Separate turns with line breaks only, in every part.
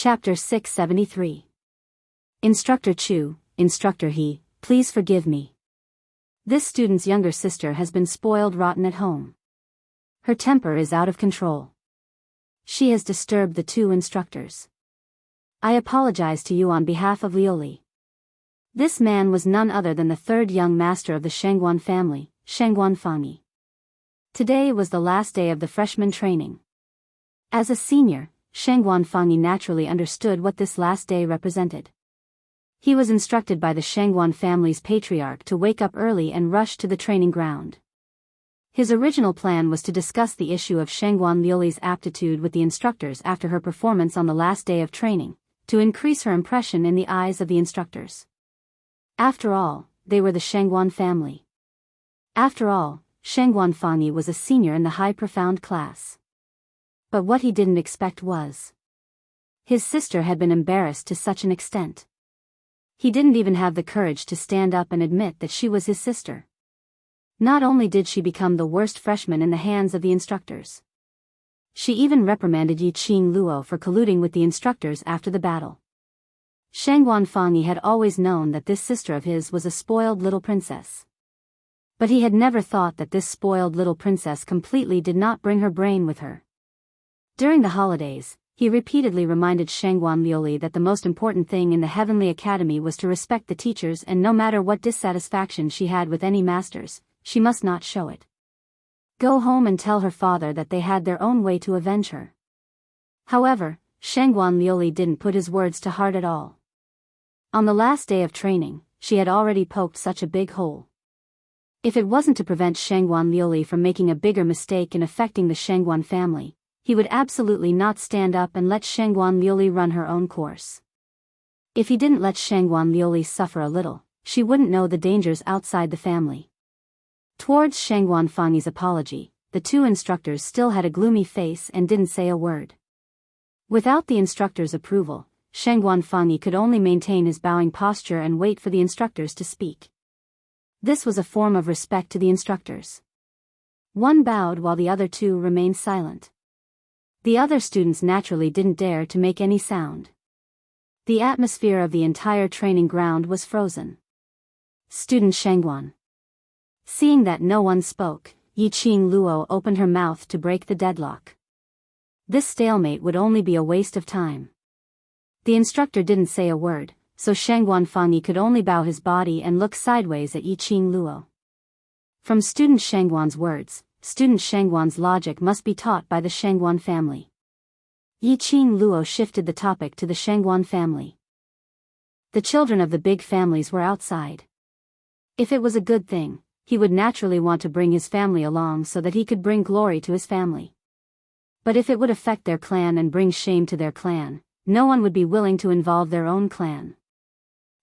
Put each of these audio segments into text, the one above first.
Chapter 673. Instructor Chu, Instructor He, please forgive me. This student's younger sister has been spoiled rotten at home. Her temper is out of control. She has disturbed the two instructors. I apologize to you on behalf of Lioli. This man was none other than the third young master of the Shangguan family, Shangguan Fangyi. Today was the last day of the freshman training. As a senior, Shangguan Fangyi naturally understood what this last day represented. He was instructed by the Shangguan family's patriarch to wake up early and rush to the training ground. His original plan was to discuss the issue of Shangguan Lioli's aptitude with the instructors after her performance on the last day of training, to increase her impression in the eyes of the instructors. After all, they were the Shangguan family. After all, Shangguan Fangyi was a senior in the high profound class. But what he didn't expect was, his sister had been embarrassed to such an extent. He didn't even have the courage to stand up and admit that she was his sister. Not only did she become the worst freshman in the hands of the instructors, she even reprimanded Yiqing Luo for colluding with the instructors after the battle. Shangguan Fangyi had always known that this sister of his was a spoiled little princess. But he had never thought that this spoiled little princess completely did not bring her brain with her. During the holidays, he repeatedly reminded Shangguan Lioli that the most important thing in the Heavenly Academy was to respect the teachers, and no matter what dissatisfaction she had with any masters, she must not show it. Go home and tell her father that they had their own way to avenge her. However, Shangguan Lioli didn't put his words to heart at all. On the last day of training, she had already poked such a big hole. If it wasn't to prevent Shangguan Lioli from making a bigger mistake in affecting the Shangguan family, he would absolutely not stand up and let Shangguan Lioli run her own course. If he didn't let Shangguan Lioli suffer a little, she wouldn't know the dangers outside the family. Towards Shangguan Fangyi's apology, the two instructors still had a gloomy face and didn't say a word. Without the instructors' approval, Shangguan Fangyi could only maintain his bowing posture and wait for the instructors to speak. This was a form of respect to the instructors. One bowed while the other two remained silent. The other students naturally didn't dare to make any sound. The atmosphere of the entire training ground was frozen. Student Shangguan. Seeing that no one spoke, Yiqing Luo opened her mouth to break the deadlock. This stalemate would only be a waste of time. The instructor didn't say a word, so Shangguan Fangyi could only bow his body and look sideways at Yiqing Luo. From student Shangguan's words, student Shangguan's logic must be taught by the Shangguan family. Yiqing Luo shifted the topic to the Shangguan family. The children of the big families were outside. If it was a good thing, he would naturally want to bring his family along so that he could bring glory to his family. But if it would affect their clan and bring shame to their clan, no one would be willing to involve their own clan.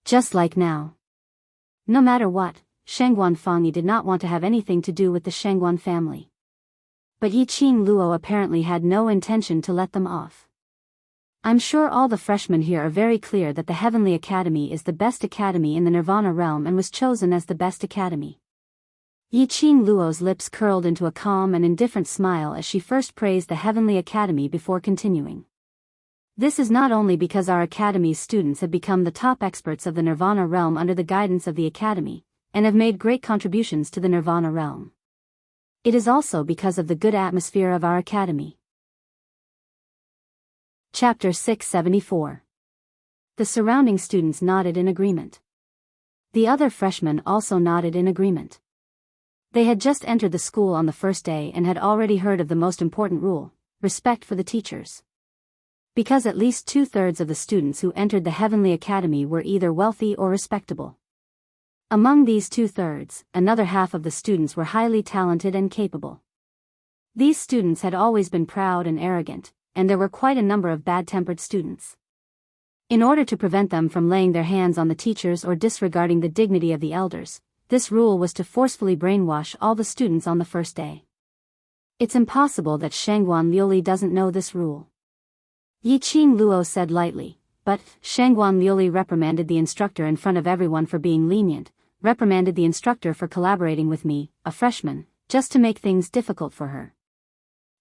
Just like now. No matter what, Shangguan Fangyi did not want to have anything to do with the Shangguan family. But Yiqing Luo apparently had no intention to let them off. I'm sure all the freshmen here are very clear that the Heavenly Academy is the best academy in the Nirvana realm and was chosen as the best academy. Yiqing Luo's lips curled into a calm and indifferent smile as she first praised the Heavenly Academy before continuing. This is not only because our academy's students have become the top experts of the Nirvana realm under the guidance of the academy, and have made great contributions to the Nirvana realm. It is also because of the good atmosphere of our academy. Chapter 674. The surrounding students nodded in agreement. The other freshmen also nodded in agreement. They had just entered the school on the first day and had already heard of the most important rule, respect for the teachers. Because at least 2/3 of the students who entered the Heavenly Academy were either wealthy or respectable. Among these 2/3, another half of the students were highly talented and capable. These students had always been proud and arrogant, and there were quite a number of bad-tempered students. In order to prevent them from laying their hands on the teachers or disregarding the dignity of the elders, this rule was to forcefully brainwash all the students on the first day. It's impossible that Shangguan Lioli doesn't know this rule. Yiqing Luo said lightly, but Shangguan Lioli reprimanded the instructor in front of everyone for being lenient, reprimanded the instructor for collaborating with me, a freshman, just to make things difficult for her.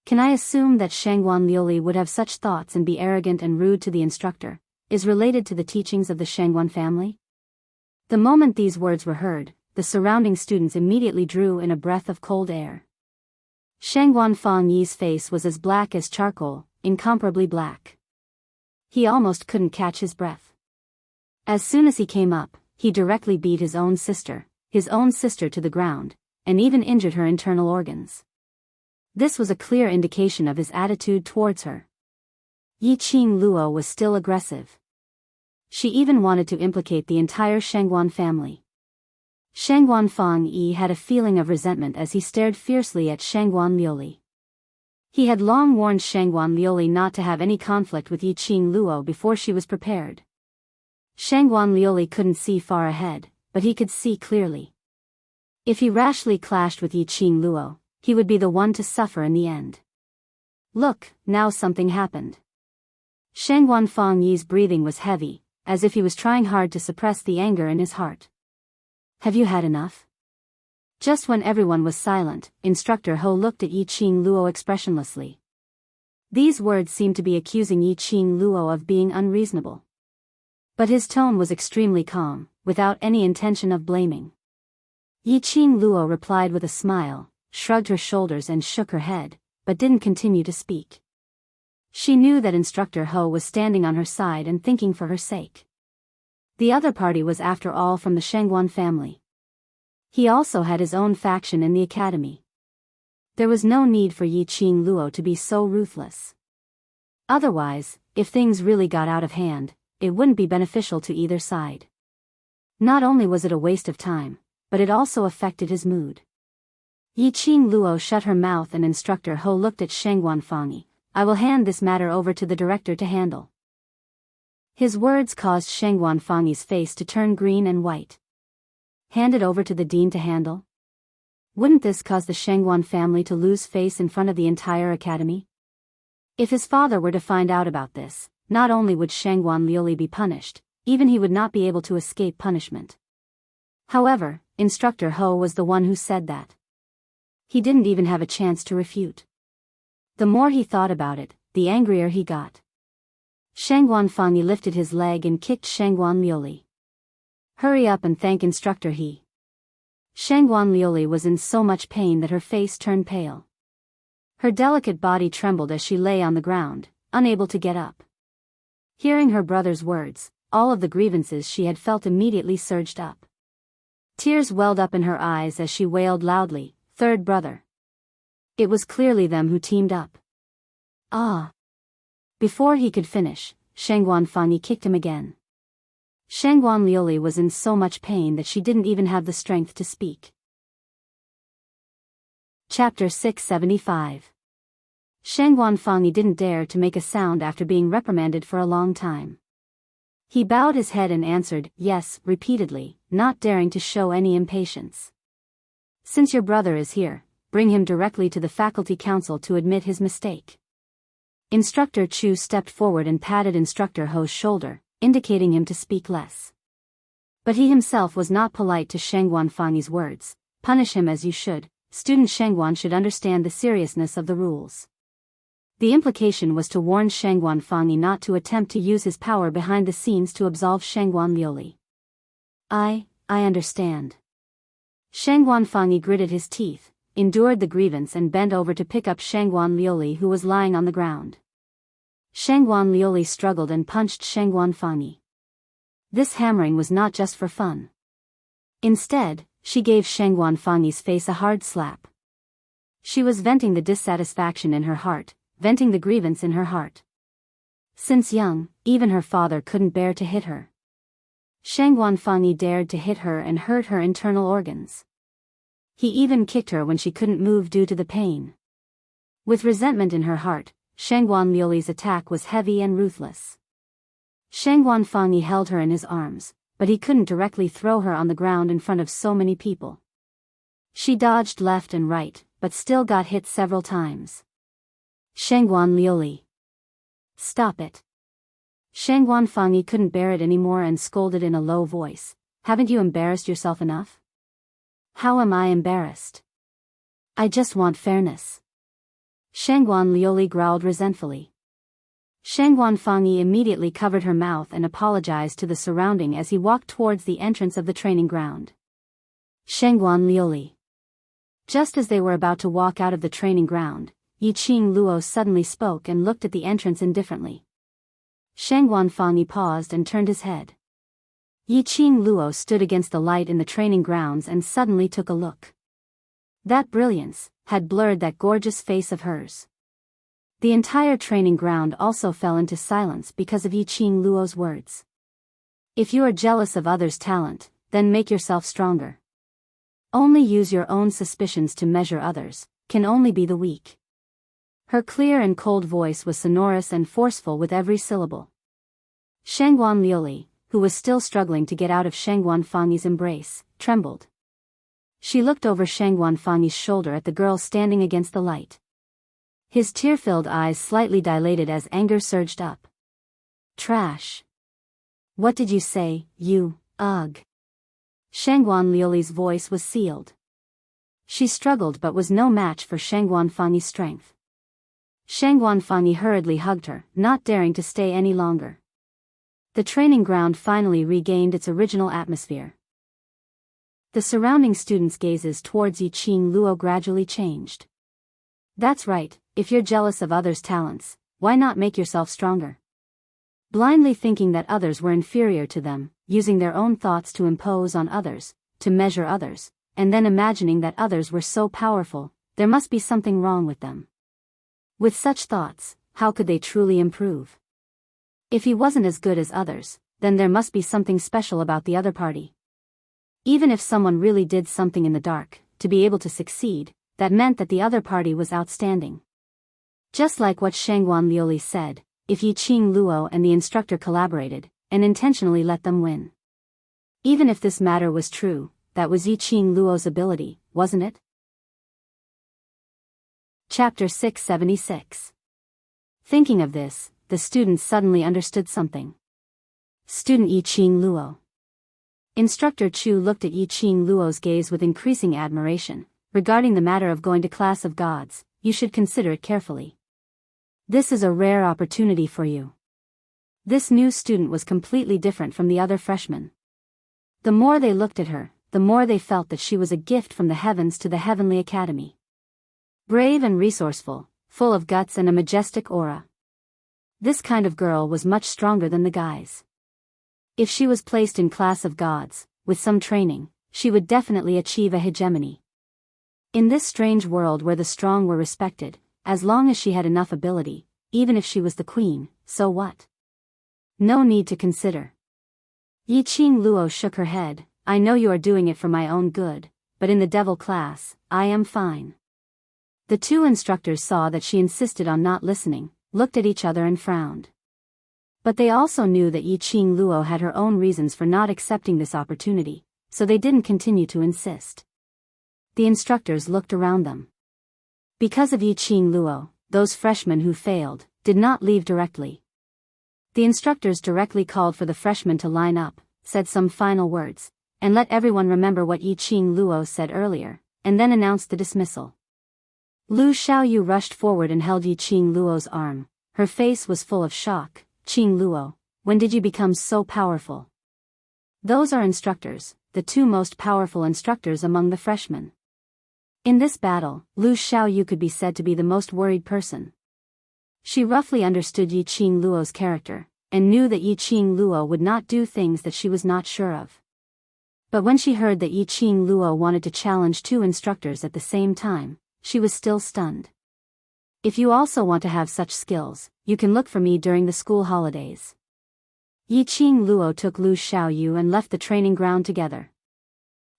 Can I assume that Shangguan Liuli would have such thoughts and be arrogant and rude to the instructor, is related to the teachings of the Shangguan family? The moment these words were heard, the surrounding students immediately drew in a breath of cold air. Shangguan Fangyi's face was as black as charcoal, incomparably black. He almost couldn't catch his breath. As soon as he came up, he directly beat his own sister to the ground, and even injured her internal organs. This was a clear indication of his attitude towards her. Yiqing Luo was still aggressive. She even wanted to implicate the entire Shangguan family. Shangguan Fangyi had a feeling of resentment as he stared fiercely at Shangguan Liuli. He had long warned Shangguan Liuli not to have any conflict with Yiqing Luo before she was prepared. Shangguan Liuli couldn't see far ahead, but he could see clearly. If he rashly clashed with Yiqing Luo, he would be the one to suffer in the end. Look, now something happened. Shangguan Fangyi's breathing was heavy, as if he was trying hard to suppress the anger in his heart. Have you had enough? Just when everyone was silent, Instructor Ho looked at Yiqing Luo expressionlessly. These words seemed to be accusing Yiqing Luo of being unreasonable. But his tone was extremely calm, without any intention of blaming. Yiqing Luo replied with a smile, shrugged her shoulders and shook her head, but didn't continue to speak. She knew that Instructor Ho was standing on her side and thinking for her sake. The other party was after all from the Shangguan family. He also had his own faction in the academy. There was no need for Yiqing Luo to be so ruthless. Otherwise, if things really got out of hand, it wouldn't be beneficial to either side. Not only was it a waste of time, but it also affected his mood. Yiqing Luo shut her mouth and Instructor Ho looked at Shangguan Fangyi. I will hand this matter over to the director to handle. His words caused Shangguan Fangyi's face to turn green and white. Hand it over to the dean to handle? Wouldn't this cause the Shangguan family to lose face in front of the entire academy? If his father were to find out about this, not only would Shangguan Liuli be punished, even he would not be able to escape punishment. However, Instructor Ho was the one who said that. He didn't even have a chance to refute. The more he thought about it, the angrier he got. Shangguan Fangyi lifted his leg and kicked Shangguan Liuli. Hurry up and thank Instructor He. Shangguan Liuli was in so much pain that her face turned pale. Her delicate body trembled as she lay on the ground, unable to get up. Hearing her brother's words, all of the grievances she had felt immediately surged up. Tears welled up in her eyes as she wailed loudly, "Third brother." It was clearly them who teamed up. Ah! Before he could finish, Shangguan Fangyi kicked him again. Shangguan Liuli was in so much pain that she didn't even have the strength to speak. Chapter 675. Shangguan Fangyi didn't dare to make a sound after being reprimanded for a long time. He bowed his head and answered, yes, repeatedly, not daring to show any impatience. Since your brother is here, bring him directly to the faculty council to admit his mistake. Instructor Chu stepped forward and patted Instructor Ho's shoulder, indicating him to speak less. But he himself was not polite to Shangguan Fangyi's words. Punish him as you should. Student Shangguan should understand the seriousness of the rules. The implication was to warn Shangguan Fangyi not to attempt to use his power behind the scenes to absolve Shangguan Liuli. I understand. Shangguan Fangyi gritted his teeth, endured the grievance and bent over to pick up Shangguan Liuli who was lying on the ground. Shangguan Liuli struggled and punched Shangguan Fangyi. This hammering was not just for fun. Instead, she gave Shangguan Fangyi's face a hard slap. She was venting the dissatisfaction in her heart, venting the grievance in her heart. Since young, even her father couldn't bear to hit her. Shangguan Fangyi dared to hit her and hurt her internal organs. He even kicked her when she couldn't move due to the pain. With resentment in her heart, Shangguan Liuli's attack was heavy and ruthless. Shangguan Fangyi held her in his arms, but he couldn't directly throw her on the ground in front of so many people. She dodged left and right, but still got hit several times. Shangguan Liuli. Stop it. Shangguan Fangyi couldn't bear it anymore and scolded in a low voice. Haven't you embarrassed yourself enough? How am I embarrassed? I just want fairness. Shangguan Liuli growled resentfully. Shangguan Fangyi immediately covered her mouth and apologized to the surrounding as he walked towards the entrance of the training ground. Shangguan Liuli. Just as they were about to walk out of the training ground, Yiqing Luo suddenly spoke and looked at the entrance indifferently. Shangguan Fangyi paused and turned his head. Yiqing Luo stood against the light in the training grounds and suddenly took a look. That brilliance had blurred that gorgeous face of hers. The entire training ground also fell into silence because of Yiqing Luo's words. If you are jealous of others' talent, then make yourself stronger. Only use your own suspicions to measure others, can only be the weak. Her clear and cold voice was sonorous and forceful with every syllable. Shangguan Liuli, who was still struggling to get out of Shangguan Fangyi's embrace, trembled. She looked over Shangguan Fangyi's shoulder at the girl standing against the light. His tear-filled eyes slightly dilated as anger surged up. Trash. What did you say, you, ugh? Shangguan Liuli's voice was sealed. She struggled but was no match for Shangguan Fangyi's strength. Shangguan Fangyi hurriedly hugged her, not daring to stay any longer. The training ground finally regained its original atmosphere. The surrounding students' gazes towards Yiqing Luo gradually changed. That's right, if you're jealous of others' talents, why not make yourself stronger? Blindly thinking that others were inferior to them, using their own thoughts to impose on others, to measure others, and then imagining that others were so powerful, there must be something wrong with them. With such thoughts, how could they truly improve? If he wasn't as good as others, then there must be something special about the other party. Even if someone really did something in the dark, to be able to succeed, that meant that the other party was outstanding. Just like what Shangguan Liuli said, if Yiqing Luo and the instructor collaborated, and intentionally let them win. Even if this matter was true, that was Yiqing Luo's ability, wasn't it? Chapter 676. Thinking of this, the students suddenly understood something. Student Yiqing Luo. Instructor Chu looked at Yiqing Luo's gaze with increasing admiration. Regarding the matter of going to class of gods, you should consider it carefully. This is a rare opportunity for you. This new student was completely different from the other freshmen. The more they looked at her, the more they felt that she was a gift from the heavens to the heavenly academy. Brave and resourceful, full of guts and a majestic aura. This kind of girl was much stronger than the guys. If she was placed in class of gods, with some training, she would definitely achieve a hegemony. In this strange world where the strong were respected, as long as she had enough ability, even if she was the queen, so what? No need to consider. Yiqing Luo shook her head. I know you are doing it for my own good, but in the devil class, I am fine. The two instructors saw that she insisted on not listening, looked at each other and frowned. But they also knew that Yiqing Luo had her own reasons for not accepting this opportunity, so they didn't continue to insist. The instructors looked around them. Because of Yiqing Luo, those freshmen who failed did not leave directly. The instructors directly called for the freshmen to line up, said some final words, and let everyone remember what Yiqing Luo said earlier, and then announced the dismissal. Lu Xiaoyu rushed forward and held Yiqing Luo's arm. Her face was full of shock. Qing Luo, when did you become so powerful? Those are instructors, the two most powerful instructors among the freshmen. In this battle, Lu Xiaoyu could be said to be the most worried person. She roughly understood Yiqing Luo's character, and knew that Yiqing Luo would not do things that she was not sure of. But when she heard that Yiqing Luo wanted to challenge two instructors at the same time, she was still stunned. If you also want to have such skills, you can look for me during the school holidays. Yiqing Luo took Lu Xiaoyu and left the training ground together.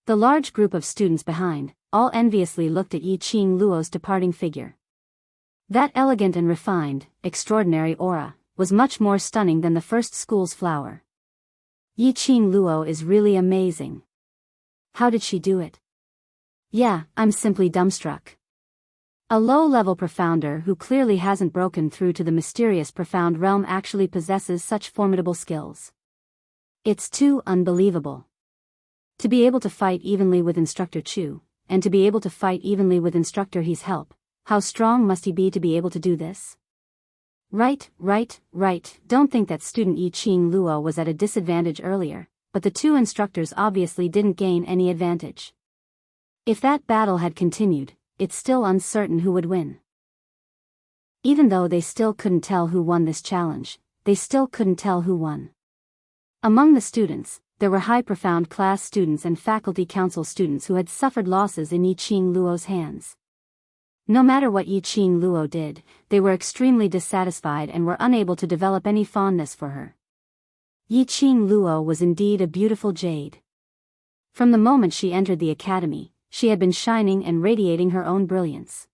The large group of students behind, all enviously looked at Yiqing Luo's departing figure. That elegant and refined, extraordinary aura, was much more stunning than the first school's flower. Yiqing Luo is really amazing. How did she do it? Yeah, I'm simply dumbstruck. A low-level profounder who clearly hasn't broken through to the mysterious profound realm actually possesses such formidable skills. It's too unbelievable. To be able to fight evenly with Instructor Chu, and to be able to fight evenly with Instructor He's help, How strong must he be to be able to do this? Right. Don't think that student Yi Qing Luo was at a disadvantage earlier, but the two instructors obviously didn't gain any advantage. If that battle had continued, it's still uncertain who would win. Even though they still couldn't tell who won this challenge, they still couldn't tell who won. Among the students, there were high profound class students and faculty council students who had suffered losses in Yi Qing Luo's hands. No matter what Yi Qing Luo did, they were extremely dissatisfied and were unable to develop any fondness for her. Yi Qing Luo was indeed a beautiful jade. From the moment she entered the academy, she had been shining and radiating her own brilliance.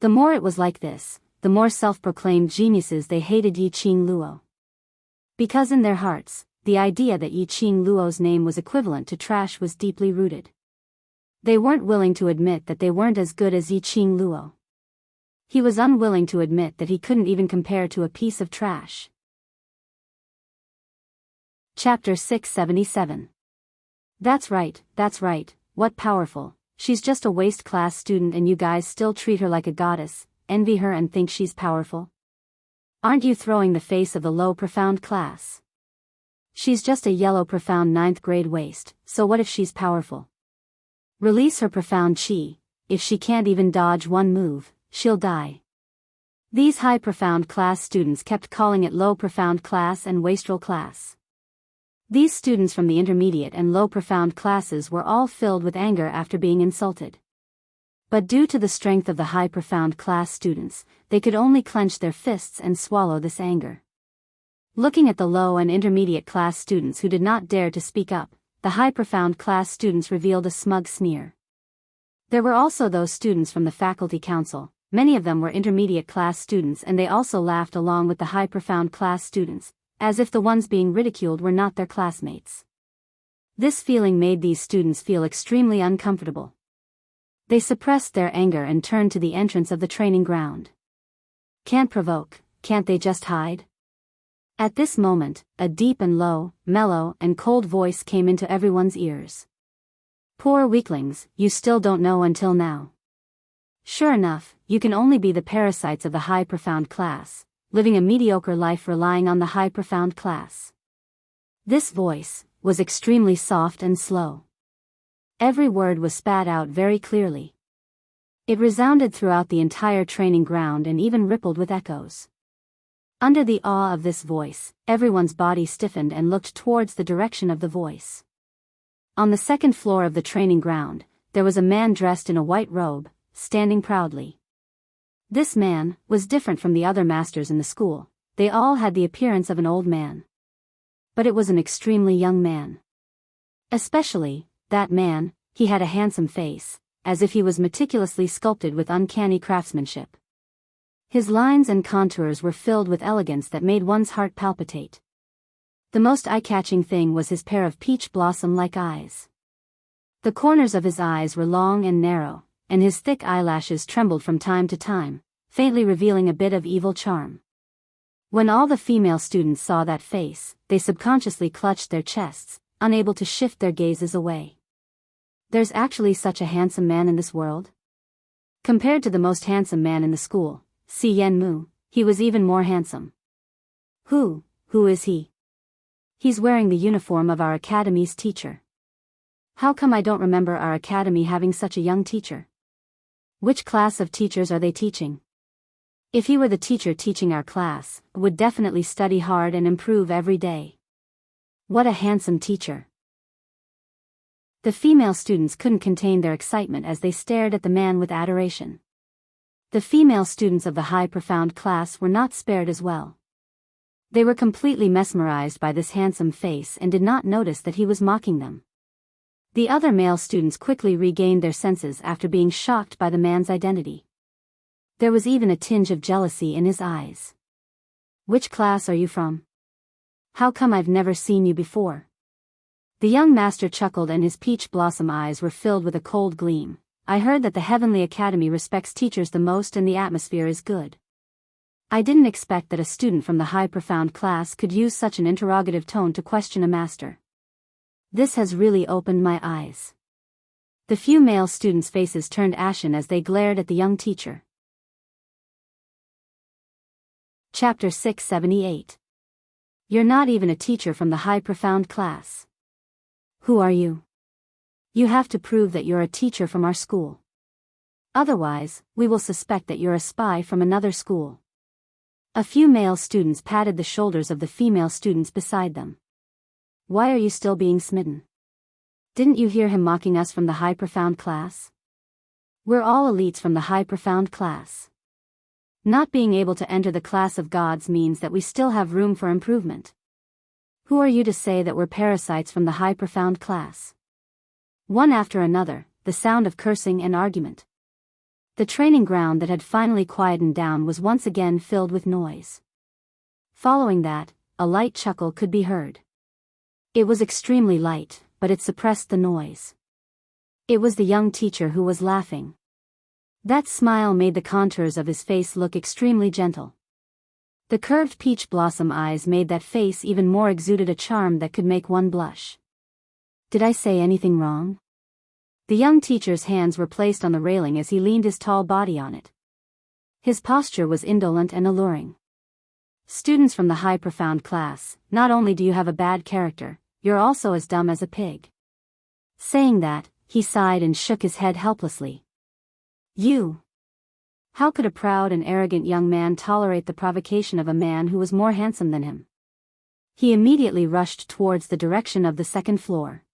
The more it was like this, the more self-proclaimed geniuses they hated Yi Qing Luo. Because in their hearts, the idea that Yi Qing Luo's name was equivalent to trash was deeply rooted. They weren't willing to admit that they weren't as good as Yi Qing Luo. He was unwilling to admit that he couldn't even compare to a piece of trash. Chapter 677. That's right, what powerful, she's just a waste class student and you guys still treat her like a goddess, envy her and think she's powerful? Aren't you throwing the face of the low profound class? She's just a yellow profound 9th grade waste, so what if she's powerful? Release her profound chi. If she can't even dodge one move, she'll die. These high profound class students kept calling it low profound class and wastrel class. These students from the intermediate and low profound classes were all filled with anger after being insulted. But due to the strength of the high profound class students, they could only clench their fists and swallow this anger. Looking at the low and intermediate class students who did not dare to speak up, the high profound class students revealed a smug sneer. There were also those students from the faculty council, many of them were intermediate class students and they also laughed along with the high profound class students, as if the ones being ridiculed were not their classmates. This feeling made these students feel extremely uncomfortable. They suppressed their anger and turned to the entrance of the training ground. Can't provoke, can't they just hide? At this moment, a deep and low, mellow and cold voice came into everyone's ears. Poor weaklings, you still don't know until now. Sure enough, you can only be the parasites of the high profound class, living a mediocre life relying on the high profound class. This voice was extremely soft and slow. Every word was spat out very clearly. It resounded throughout the entire training ground and even rippled with echoes. Under the awe of this voice, everyone's body stiffened and looked towards the direction of the voice. On the second floor of the training ground, there was a man dressed in a white robe, standing proudly. This man was different from the other masters in the school. They all had the appearance of an old man. But it was an extremely young man. Especially, that man, he had a handsome face, as if he was meticulously sculpted with uncanny craftsmanship. His lines and contours were filled with elegance that made one's heart palpitate. The most eye-catching thing was his pair of peach blossom-like eyes. The corners of his eyes were long and narrow, and his thick eyelashes trembled from time to time, faintly revealing a bit of evil charm. When all the female students saw that face, they subconsciously clutched their chests, unable to shift their gazes away. There's actually such a handsome man in this world? Compared to the most handsome man in the school, Si Yenmu, he was even more handsome. Who is he? He's wearing the uniform of our academy's teacher. How come I don't remember our academy having such a young teacher? Which class of teachers are they teaching? If he were the teacher teaching our class, would definitely study hard and improve every day. What a handsome teacher. The female students couldn't contain their excitement as they stared at the man with adoration. The female students of the high profound class were not spared as well. They were completely mesmerized by this handsome face and did not notice that he was mocking them. The other male students quickly regained their senses after being shocked by the man's identity. There was even a tinge of jealousy in his eyes. Which class are you from? How come I've never seen you before? The young master chuckled and his peach blossom eyes were filled with a cold gleam. I heard that the Heavenly Academy respects teachers the most and the atmosphere is good. I didn't expect that a student from the high profound class could use such an interrogative tone to question a master. This has really opened my eyes. The few male students' faces turned ashen as they glared at the young teacher. Chapter 678. You're not even a teacher from the high profound class. Who are you? You have to prove that you're a teacher from our school. Otherwise, we will suspect that you're a spy from another school. A few male students patted the shoulders of the female students beside them. Why are you still being smitten? Didn't you hear him mocking us from the high profound class? We're all elites from the high profound class. Not being able to enter the class of gods means that we still have room for improvement. Who are you to say that we're parasites from the high profound class? One after another, the sound of cursing and argument. The training ground that had finally quietened down was once again filled with noise. Following that, a light chuckle could be heard. It was extremely light, but it suppressed the noise. It was the young teacher who was laughing. That smile made the contours of his face look extremely gentle. The curved peach blossom eyes made that face even more exuded a charm that could make one blush. Did I say anything wrong? The young teacher's hands were placed on the railing as he leaned his tall body on it. His posture was indolent and alluring. Students from the high profound class, not only do you have a bad character, you're also as dumb as a pig. Saying that, he sighed and shook his head helplessly. You! How could a proud and arrogant young man tolerate the provocation of a man who was more handsome than him? He immediately rushed towards the direction of the second floor.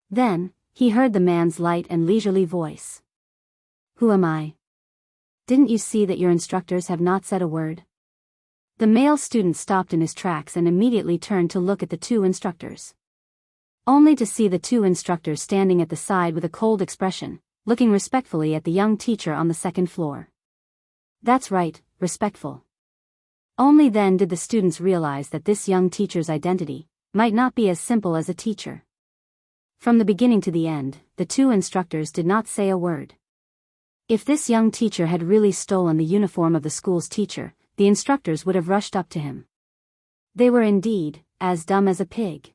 Then, he heard the man's light and leisurely voice. Who am I? Didn't you see that your instructors have not said a word? The male student stopped in his tracks and immediately turned to look at the two instructors. Only to see the two instructors standing at the side with a cold expression, looking respectfully at the young teacher on the second floor. That's right, respectful. Only then did the students realize that this young teacher's identity might not be as simple as a teacher. From the beginning to the end, the two instructors did not say a word. If this young teacher had really stolen the uniform of the school's teacher, the instructors would have rushed up to him. They were indeed as dumb as a pig.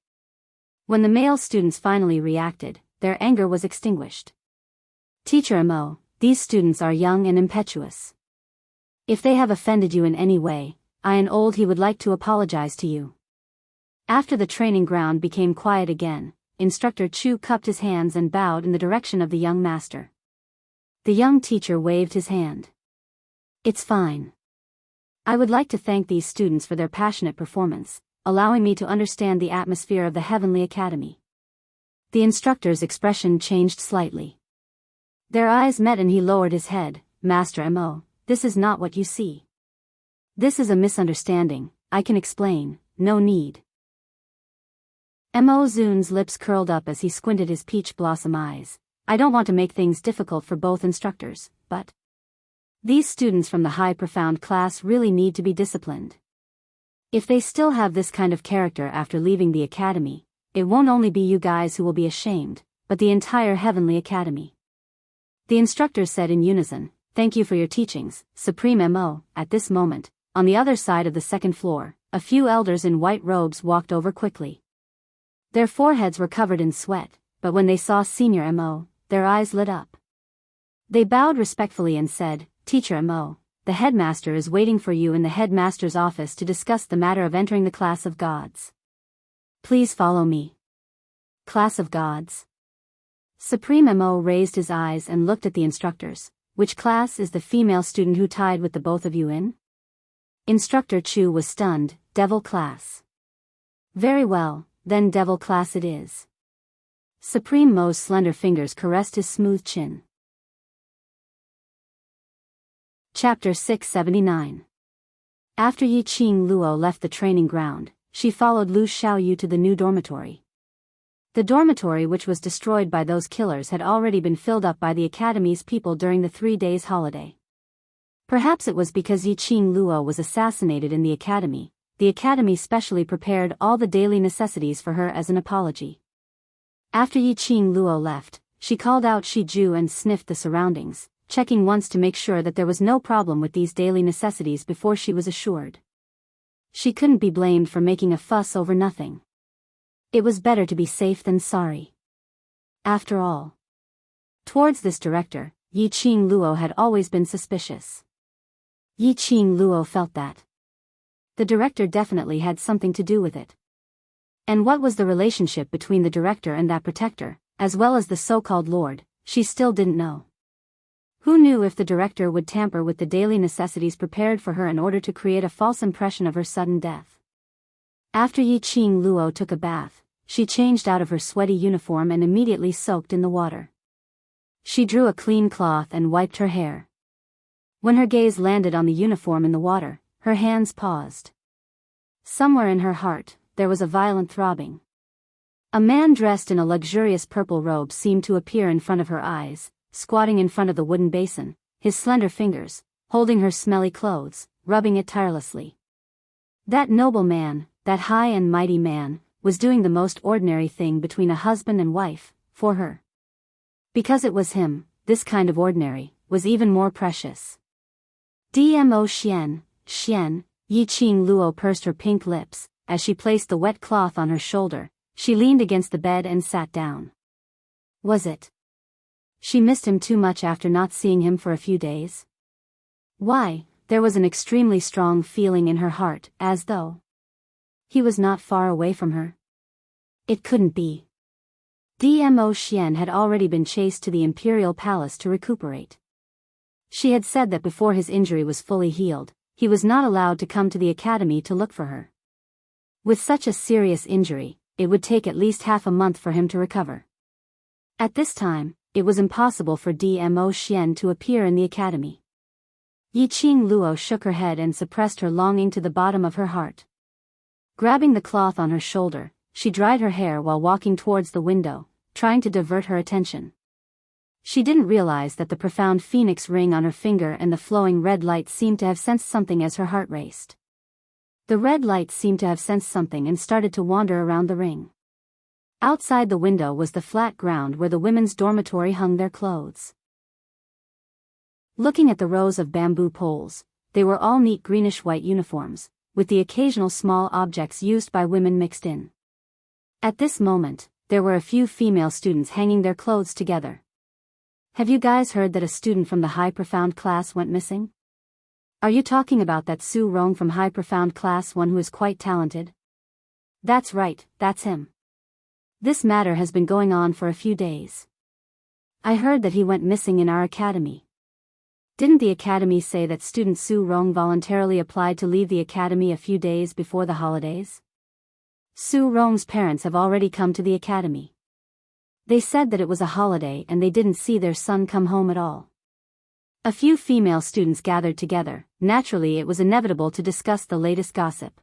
When the male students finally reacted, their anger was extinguished. Teacher Mo, these students are young and impetuous. If they have offended you in any way, I and old he would like to apologize to you. After the training ground became quiet again, Instructor Chu cupped his hands and bowed in the direction of the young master. The young teacher waved his hand. It's fine. I would like to thank these students for their passionate performance, allowing me to understand the atmosphere of the Heavenly Academy. The instructor's expression changed slightly. Their eyes met and he lowered his head. Master Mo, this is not what you see. This is a misunderstanding, I can explain, no need. Mo Zun's lips curled up as he squinted his peach blossom eyes. I don't want to make things difficult for both instructors, but these students from the high profound class really need to be disciplined. If they still have this kind of character after leaving the academy, it won't only be you guys who will be ashamed, but the entire Heavenly Academy. The instructors said in unison, Thank you for your teachings, Supreme Mo. At this moment, on the other side of the second floor, a few elders in white robes walked over quickly. Their foreheads were covered in sweat, but when they saw Senior Mo, their eyes lit up. They bowed respectfully and said, Teacher Mo, the headmaster is waiting for you in the headmaster's office to discuss the matter of entering the class of gods. Please follow me. Class of gods. Supreme Mo raised his eyes and looked at the instructors. Which class is the female student who tied with the both of you in? Instructor Chu was stunned. Devil class. Very well, then devil class it is. Supreme Mo's slender fingers caressed his smooth chin. Chapter 679. After Yi Qing Luo left the training ground, she followed Lu Xiaoyu to the new dormitory. The dormitory which was destroyed by those killers had already been filled up by the academy's people during the 3 days holiday. Perhaps it was because Yi Qing Luo was assassinated in the academy specially prepared all the daily necessities for her as an apology. After Yi Qing Luo left, she called out Shi Ju and sniffed the surroundings, checking once to make sure that there was no problem with these daily necessities before she was assured. She couldn't be blamed for making a fuss over nothing. It was better to be safe than sorry. After all. Towards this director, Yi Qing Luo had always been suspicious. Yi Qing Luo felt that. The director definitely had something to do with it. And what was the relationship between the director and that protector, as well as the so-called lord, she still didn't know. Who knew if the director would tamper with the daily necessities prepared for her in order to create a false impression of her sudden death? After Yiqing Luo took a bath, she changed out of her sweaty uniform and immediately soaked in the water. She drew a clean cloth and wiped her hair. When her gaze landed on the uniform in the water, her hands paused. Somewhere in her heart, there was a violent throbbing. A man dressed in a luxurious purple robe seemed to appear in front of her eyes, squatting in front of the wooden basin, his slender fingers, holding her smelly clothes, rubbing it tirelessly. That noble man, that high and mighty man, was doing the most ordinary thing between a husband and wife, for her. Because it was him, this kind of ordinary, was even more precious. Dmo Xian, Yiqing Luo pursed her pink lips, as she placed the wet cloth on her shoulder. She leaned against the bed and sat down. Was it? She missed him too much after not seeing him for a few days? Why, there was an extremely strong feeling in her heart, as though he was not far away from her. It couldn't be. Dmo Xian had already been chased to the imperial palace to recuperate. She had said that before his injury was fully healed, he was not allowed to come to the academy to look for her. With such a serious injury, it would take at least half a month for him to recover. At this time, it was impossible for Dmo Xian to appear in the academy. Yiqing Luo shook her head and suppressed her longing to the bottom of her heart. Grabbing the cloth on her shoulder, she dried her hair while walking towards the window, trying to divert her attention. She didn't realize that the profound phoenix ring on her finger and the flowing red light seemed to have sensed something as her heart raced. The red light seemed to have sensed something and started to wander around the ring. Outside the window was the flat ground where the women's dormitory hung their clothes. Looking at the rows of bamboo poles, they were all neat greenish-white uniforms, with the occasional small objects used by women mixed in. At this moment, there were a few female students hanging their clothes together. Have you guys heard that a student from the High Profound class went missing? Are you talking about that Su Rong from High Profound class 1 who is quite talented? That's right, that's him. This matter has been going on for a few days. I heard that he went missing in our academy. Didn't the academy say that student Su Rong voluntarily applied to leave the academy a few days before the holidays? Su Rong's parents have already come to the academy. They said that it was a holiday and they didn't see their son come home at all. A few female students gathered together. Naturally, it was inevitable to discuss the latest gossip.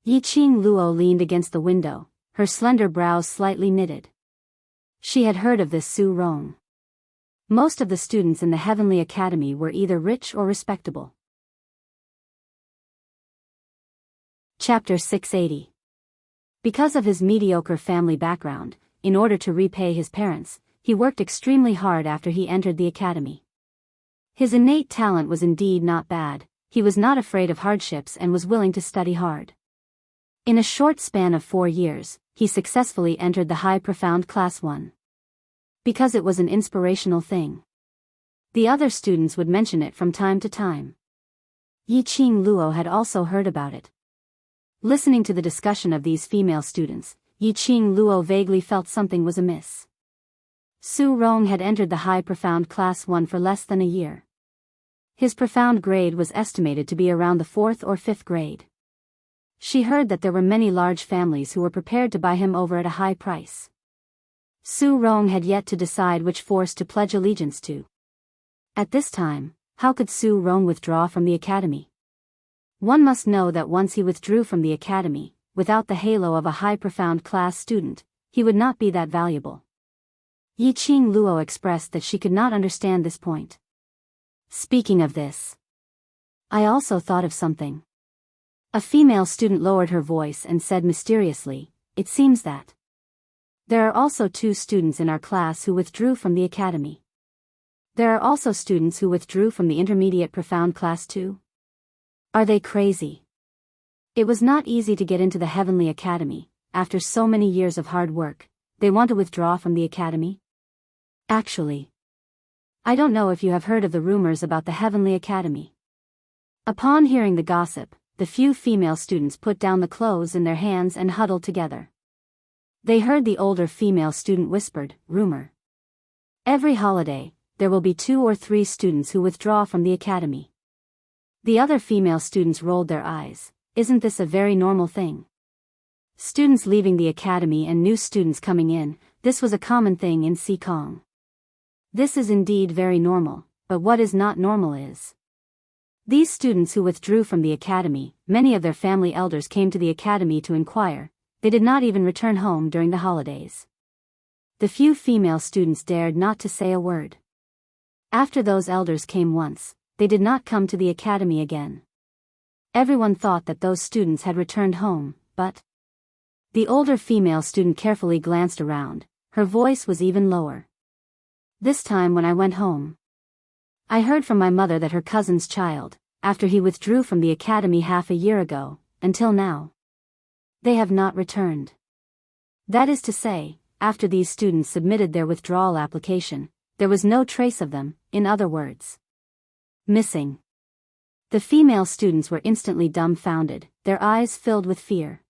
Yiqing Luo leaned against the window, her slender brows slightly knitted. She had heard of this Su Rong. Most of the students in the Heavenly Academy were either rich or respectable. Chapter 680. Because of his mediocre family background, in order to repay his parents, he worked extremely hard after he entered the academy. His innate talent was indeed not bad, he was not afraid of hardships and was willing to study hard. In a short span of 4 years, he successfully entered the High Profound Class 1. Because it was an inspirational thing. The other students would mention it from time to time. Yiqing Luo had also heard about it. Listening to the discussion of these female students, Yiqing Luo vaguely felt something was amiss. Su Rong had entered the High Profound Class 1 for less than a year. His profound grade was estimated to be around the 4th or 5th grade. She heard that there were many large families who were prepared to buy him over at a high price. Su Rong had yet to decide which force to pledge allegiance to. At this time, how could Su Rong withdraw from the academy? One must know that once he withdrew from the academy, without the halo of a High Profound class student, he would not be that valuable. Yiqing Luo expressed that she could not understand this point. Speaking of this, I also thought of something. A female student lowered her voice and said mysteriously, "It seems that there are also 2 students in our class who withdrew from the academy. There are also students who withdrew from the intermediate profound class too. Are they crazy? It was not easy to get into the Heavenly Academy. After so many years of hard work, they want to withdraw from the academy? Actually, I don't know if you have heard of the rumors about the Heavenly Academy." Upon hearing the gossip, the few female students put down the clothes in their hands and huddled together. They heard the older female student whispered, "Rumor. Every holiday, there will be 2 or 3 students who withdraw from the academy." The other female students rolled their eyes. "Isn't this a very normal thing? Students leaving the academy and new students coming in, this was a common thing in Sikong. This is indeed very normal, but what is not normal is these students who withdrew from the academy, many of their family elders came to the academy to inquire. They did not even return home during the holidays. The few female students dared not to say a word. After those elders came once, they did not come to the academy again. Everyone thought that those students had returned home, but the older female student carefully glanced around. Her voice was even lower. "This time when I went home, I heard from my mother that her cousin's child, after he withdrew from the academy half a year ago, until now, they have not returned. That is to say, after these students submitted their withdrawal application, there was no trace of them, in other words, missing." The female students were instantly dumbfounded, their eyes filled with fear.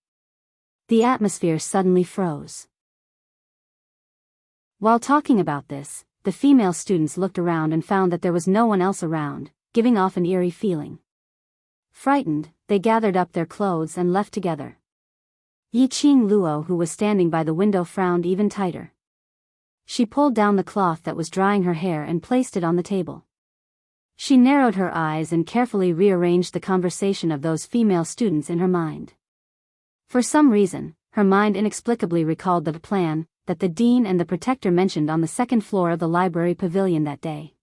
The atmosphere suddenly froze. While talking about this, the female students looked around and found that there was no one else around, giving off an eerie feeling. Frightened, they gathered up their clothes and left together. Yiqing Luo, who was standing by the window, frowned even tighter. She pulled down the cloth that was drying her hair and placed it on the table. She narrowed her eyes and carefully rearranged the conversation of those female students in her mind. For some reason, her mind inexplicably recalled the plan that the dean and the protector mentioned on the second floor of the library pavilion that day.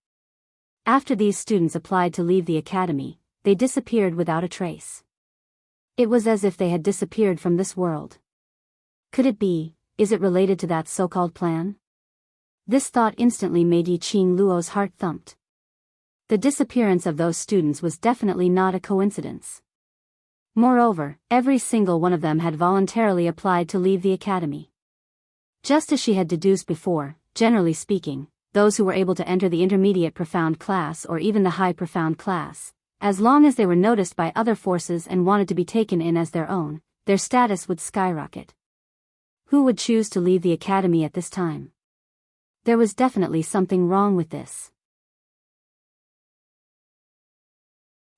After these students applied to leave the academy, they disappeared without a trace. It was as if they had disappeared from this world. Could it be? Is it related to that so-called plan? This thought instantly made Yiqing Luo's heart thumped. The disappearance of those students was definitely not a coincidence. Moreover, every single one of them had voluntarily applied to leave the academy. Just as she had deduced before, generally speaking, those who were able to enter the intermediate profound class or even the high profound class, as long as they were noticed by other forces and wanted to be taken in as their own, their status would skyrocket. Who would choose to leave the academy at this time? There was definitely something wrong with this.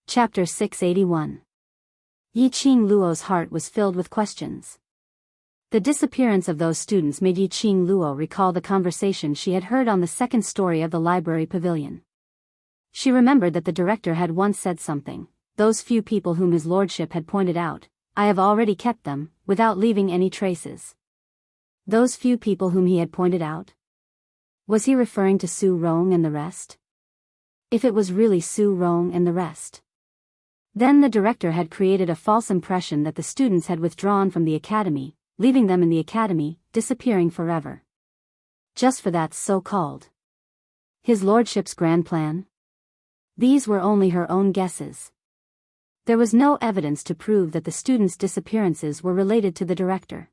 Chapter 681. Yiqing Luo's heart was filled with questions. The disappearance of those students made Yiqing Luo recall the conversation she had heard on the second story of the library pavilion. She remembered that the director had once said something, "Those few people whom his lordship had pointed out, I have already kept them, without leaving any traces." Those few people whom he had pointed out? Was he referring to Su Rong and the rest? If it was really Su Rong and the rest, then the director had created a false impression that the students had withdrawn from the academy, leaving them in the academy, disappearing forever. Just for that so-called his lordship's grand plan? These were only her own guesses. There was no evidence to prove that the students' disappearances were related to the director.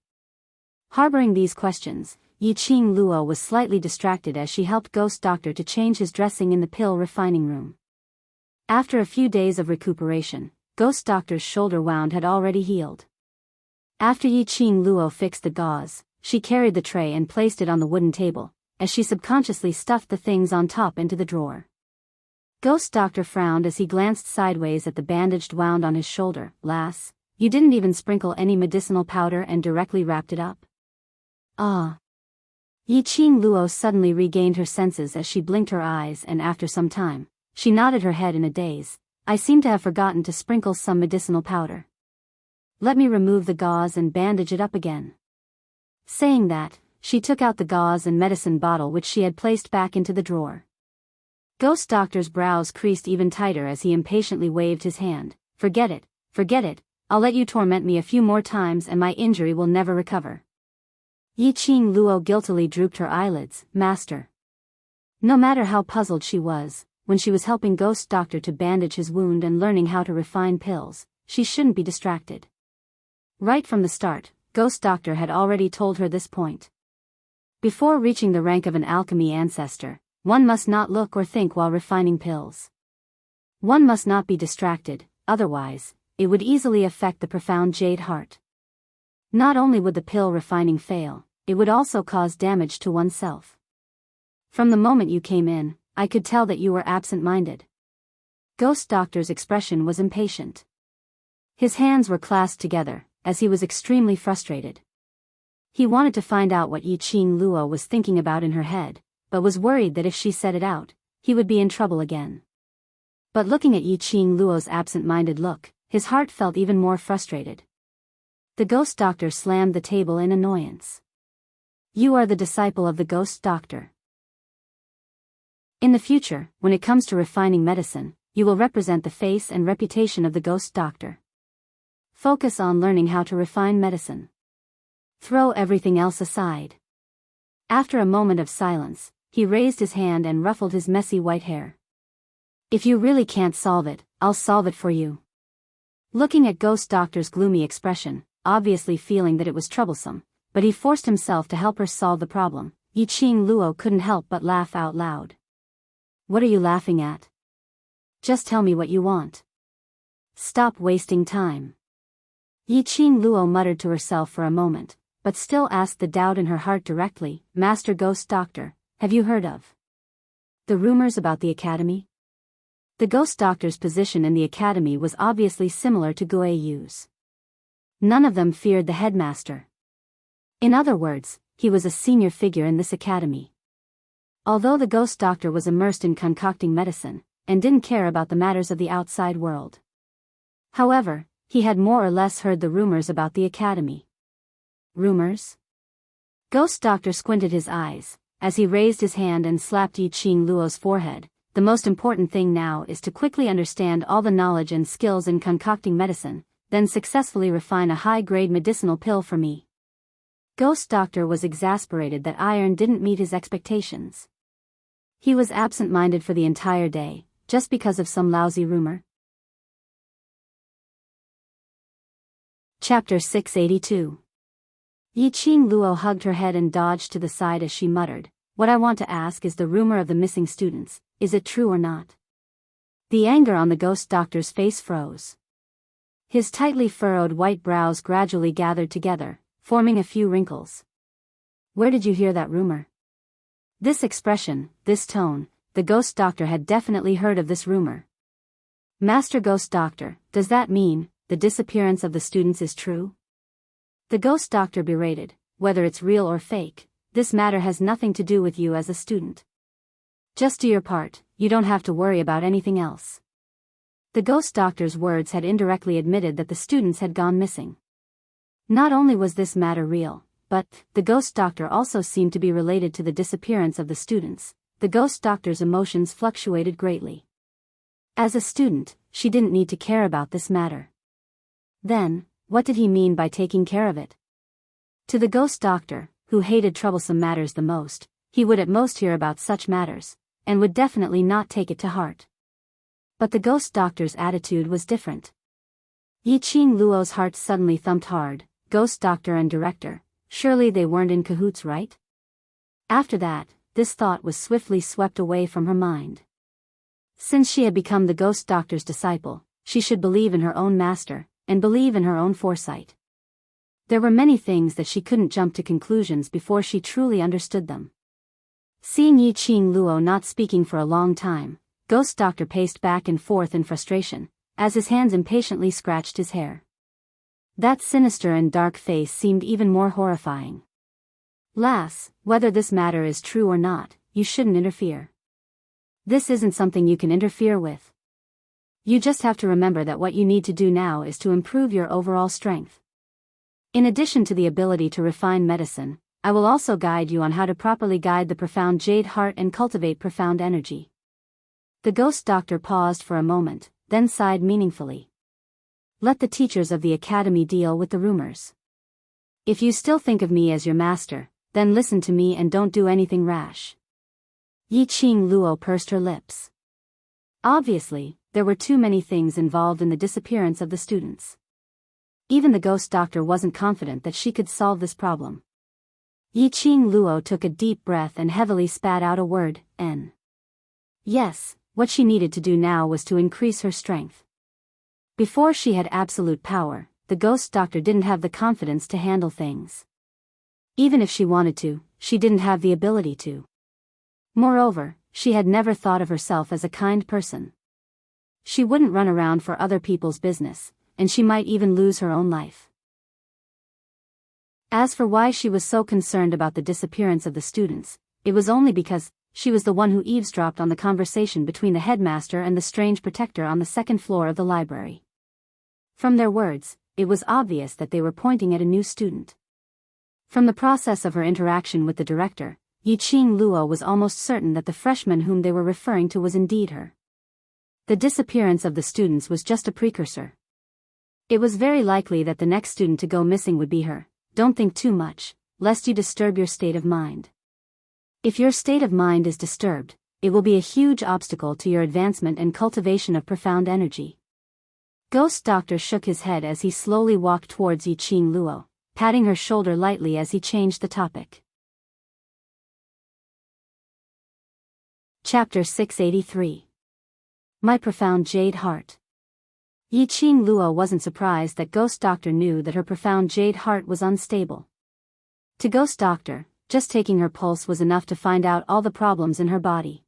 Harboring these questions, Yiqing Luo was slightly distracted as she helped Ghost Doctor to change his dressing in the pill refining room. After a few days of recuperation, Ghost Doctor's shoulder wound had already healed. After Yiqing Luo fixed the gauze, she carried the tray and placed it on the wooden table, as she subconsciously stuffed the things on top into the drawer. Ghost Doctor frowned as he glanced sideways at the bandaged wound on his shoulder. "Lass, you didn't even sprinkle any medicinal powder and directly wrapped it up?" "Ah." Yiqing Luo suddenly regained her senses as she blinked her eyes, and after some time, she nodded her head in a daze. "I seem to have forgotten to sprinkle some medicinal powder. Let me remove the gauze and bandage it up again." Saying that, she took out the gauze and medicine bottle which she had placed back into the drawer. Ghost Doctor's brows creased even tighter as he impatiently waved his hand. Forget it, I'll let you torment me a few more times and my injury will never recover." Yiqing Luo guiltily drooped her eyelids. "Master." No matter how puzzled she was, when she was helping Ghost Doctor to bandage his wound and learning how to refine pills, she shouldn't be distracted. Right from the start, Ghost Doctor had already told her this point. Before reaching the rank of an alchemy ancestor, one must not look or think while refining pills. One must not be distracted, otherwise, it would easily affect the profound jade heart. Not only would the pill refining fail, it would also cause damage to oneself. From the moment you came in, I could tell that you were absent-minded. Ghost Doctor's expression was impatient. His hands were clasped together, as he was extremely frustrated. He wanted to find out what Yi-Ching Luo was thinking about in her head, but was worried that if she said it out, he would be in trouble again. But looking at Yi-Ching Luo's absent-minded look, his heart felt even more frustrated. The Ghost Doctor slammed the table in annoyance. You are the disciple of the Ghost Doctor. In the future, when it comes to refining medicine, you will represent the face and reputation of the Ghost Doctor. Focus on learning how to refine medicine. Throw everything else aside. After a moment of silence, he raised his hand and ruffled his messy white hair. If you really can't solve it, I'll solve it for you. Looking at Ghost Doctor's gloomy expression, obviously feeling that it was troublesome, but he forced himself to help her solve the problem, Yi-Ching Luo couldn't help but laugh out loud. What are you laughing at? Just tell me what you want. Stop wasting time. Yi-Ching Luo muttered to herself for a moment, but still asked the doubt in her heart directly, Master Ghost Doctor, have you heard of the rumors about the academy? The Ghost Doctor's position in the academy was obviously similar to Guo Yu's. None of them feared the headmaster. In other words, he was a senior figure in this academy. Although the Ghost Doctor was immersed in concocting medicine, and didn't care about the matters of the outside world. However, he had more or less heard the rumors about the academy. Rumors? Ghost Doctor squinted his eyes, as he raised his hand and slapped Yi-Ching Luo's forehead. The most important thing now is to quickly understand all the knowledge and skills in concocting medicine, then successfully refine a high-grade medicinal pill for me. Ghost Doctor was exasperated that iron didn't meet his expectations. He was absent-minded for the entire day, just because of some lousy rumor. Chapter 682. Yi-Ching Luo hugged her head and dodged to the side as she muttered, What I want to ask is the rumor of the missing students, is it true or not? The anger on the Ghost Doctor's face froze. His tightly furrowed white brows gradually gathered together, forming a few wrinkles. Where did you hear that rumor? This expression, this tone, the Ghost Doctor had definitely heard of this rumor. Master Ghost Doctor, does that mean the disappearance of the students is true? The Ghost Doctor berated, whether it's real or fake, this matter has nothing to do with you as a student. Just do your part, you don't have to worry about anything else. The Ghost Doctor's words had indirectly admitted that the students had gone missing. Not only was this matter real, but the Ghost Doctor also seemed to be related to the disappearance of the students. The Ghost Doctor's emotions fluctuated greatly. As a student, she didn't need to care about this matter. Then, what did he mean by taking care of it? To the Ghost Doctor, who hated troublesome matters the most, he would at most hear about such matters, and would definitely not take it to heart. But the Ghost Doctor's attitude was different. Yi-Ching Luo's heart suddenly thumped hard. Ghost Doctor and director, surely they weren't in cahoots, right? After that, this thought was swiftly swept away from her mind. Since she had become the Ghost Doctor's disciple, she should believe in her own master, and believe in her own foresight. There were many things that she couldn't jump to conclusions before she truly understood them. Seeing Yi-Ching Luo not speaking for a long time, Ghost Doctor paced back and forth in frustration, as his hands impatiently scratched his hair. That sinister and dark face seemed even more horrifying. Lass, whether this matter is true or not, you shouldn't interfere. This isn't something you can interfere with. You just have to remember that what you need to do now is to improve your overall strength. In addition to the ability to refine medicine, I will also guide you on how to properly guide the profound jade heart and cultivate profound energy. The Ghost Doctor paused for a moment, then sighed meaningfully. Let the teachers of the academy deal with the rumors. If you still think of me as your master, then listen to me and don't do anything rash. Yi-Ching Luo pursed her lips. Obviously, there were too many things involved in the disappearance of the students. Even the Ghost Doctor wasn't confident that she could solve this problem. Yi-Ching Luo took a deep breath and heavily spat out a word, N. Yes, what she needed to do now was to increase her strength. Before she had absolute power, the ghost doctor didn't have the confidence to handle things. Even if she wanted to, she didn't have the ability to. Moreover, she had never thought of herself as a kind person. She wouldn't run around for other people's business, and she might even lose her own life. As for why she was so concerned about the disappearance of the students, it was only because she was the one who eavesdropped on the conversation between the headmaster and the strange protector on the second floor of the library. From their words, it was obvious that they were pointing at a new student. From the process of her interaction with the director, Yiqing Luo was almost certain that the freshman whom they were referring to was indeed her. The disappearance of the students was just a precursor. It was very likely that the next student to go missing would be her. Don't think too much, lest you disturb your state of mind. If your state of mind is disturbed, it will be a huge obstacle to your advancement and cultivation of profound energy. Ghost Doctor shook his head as he slowly walked towards Yiqing Luo, patting her shoulder lightly as he changed the topic. Chapter 683. My Profound Jade Heart. Yiqing Luo wasn't surprised that Ghost Doctor knew that her profound jade heart was unstable. To Ghost Doctor, just taking her pulse was enough to find out all the problems in her body.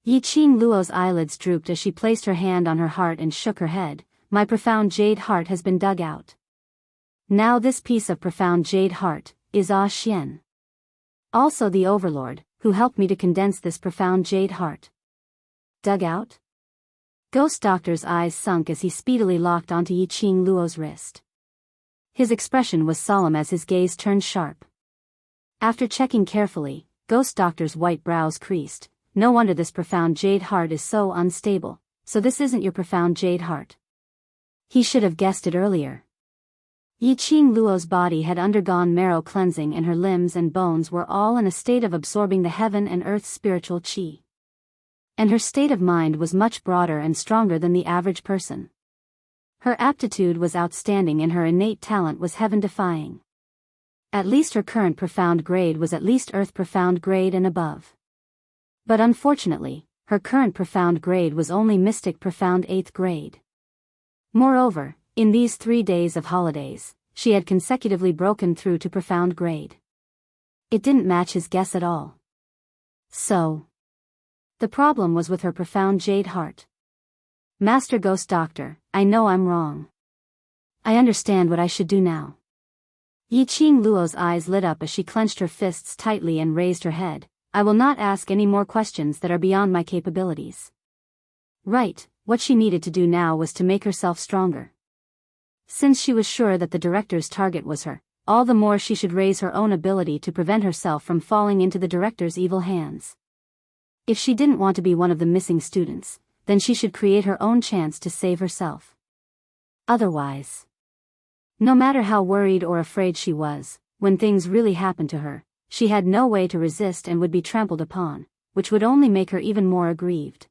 Yiqing Luo's eyelids drooped as she placed her hand on her heart and shook her head. My profound jade heart has been dug out. Now this piece of profound jade heart is Ah Xian. Also the Overlord, who helped me to condense this profound jade heart. Dug out? Ghost Doctor's eyes sunk as he speedily locked onto Yiqing Luo's wrist. His expression was solemn as his gaze turned sharp. After checking carefully, Ghost Doctor's white brows creased. No wonder this profound jade heart is so unstable. So this isn't your profound jade heart. He should have guessed it earlier. Yiqing Luo's body had undergone marrow cleansing and her limbs and bones were all in a state of absorbing the heaven and earth's spiritual qi. And her state of mind was much broader and stronger than the average person. Her aptitude was outstanding and her innate talent was heaven-defying. At least her current profound grade was at least Earth profound grade and above. But unfortunately, her current profound grade was only Mystic profound 8th grade. Moreover, in these 3 days of holidays, she had consecutively broken through to profound grade. It didn't match his guess at all. So, the problem was with her profound jade heart. Master Ghost Doctor, I know I'm wrong. I understand what I should do now. Yiqing Luo's eyes lit up as she clenched her fists tightly and raised her head. I will not ask any more questions that are beyond my capabilities. Right, what she needed to do now was to make herself stronger. Since she was sure that the director's target was her, all the more she should raise her own ability to prevent herself from falling into the director's evil hands. If she didn't want to be one of the missing students, then she should create her own chance to save herself. Otherwise, no matter how worried or afraid she was, when things really happened to her, she had no way to resist and would be trampled upon, which would only make her even more aggrieved.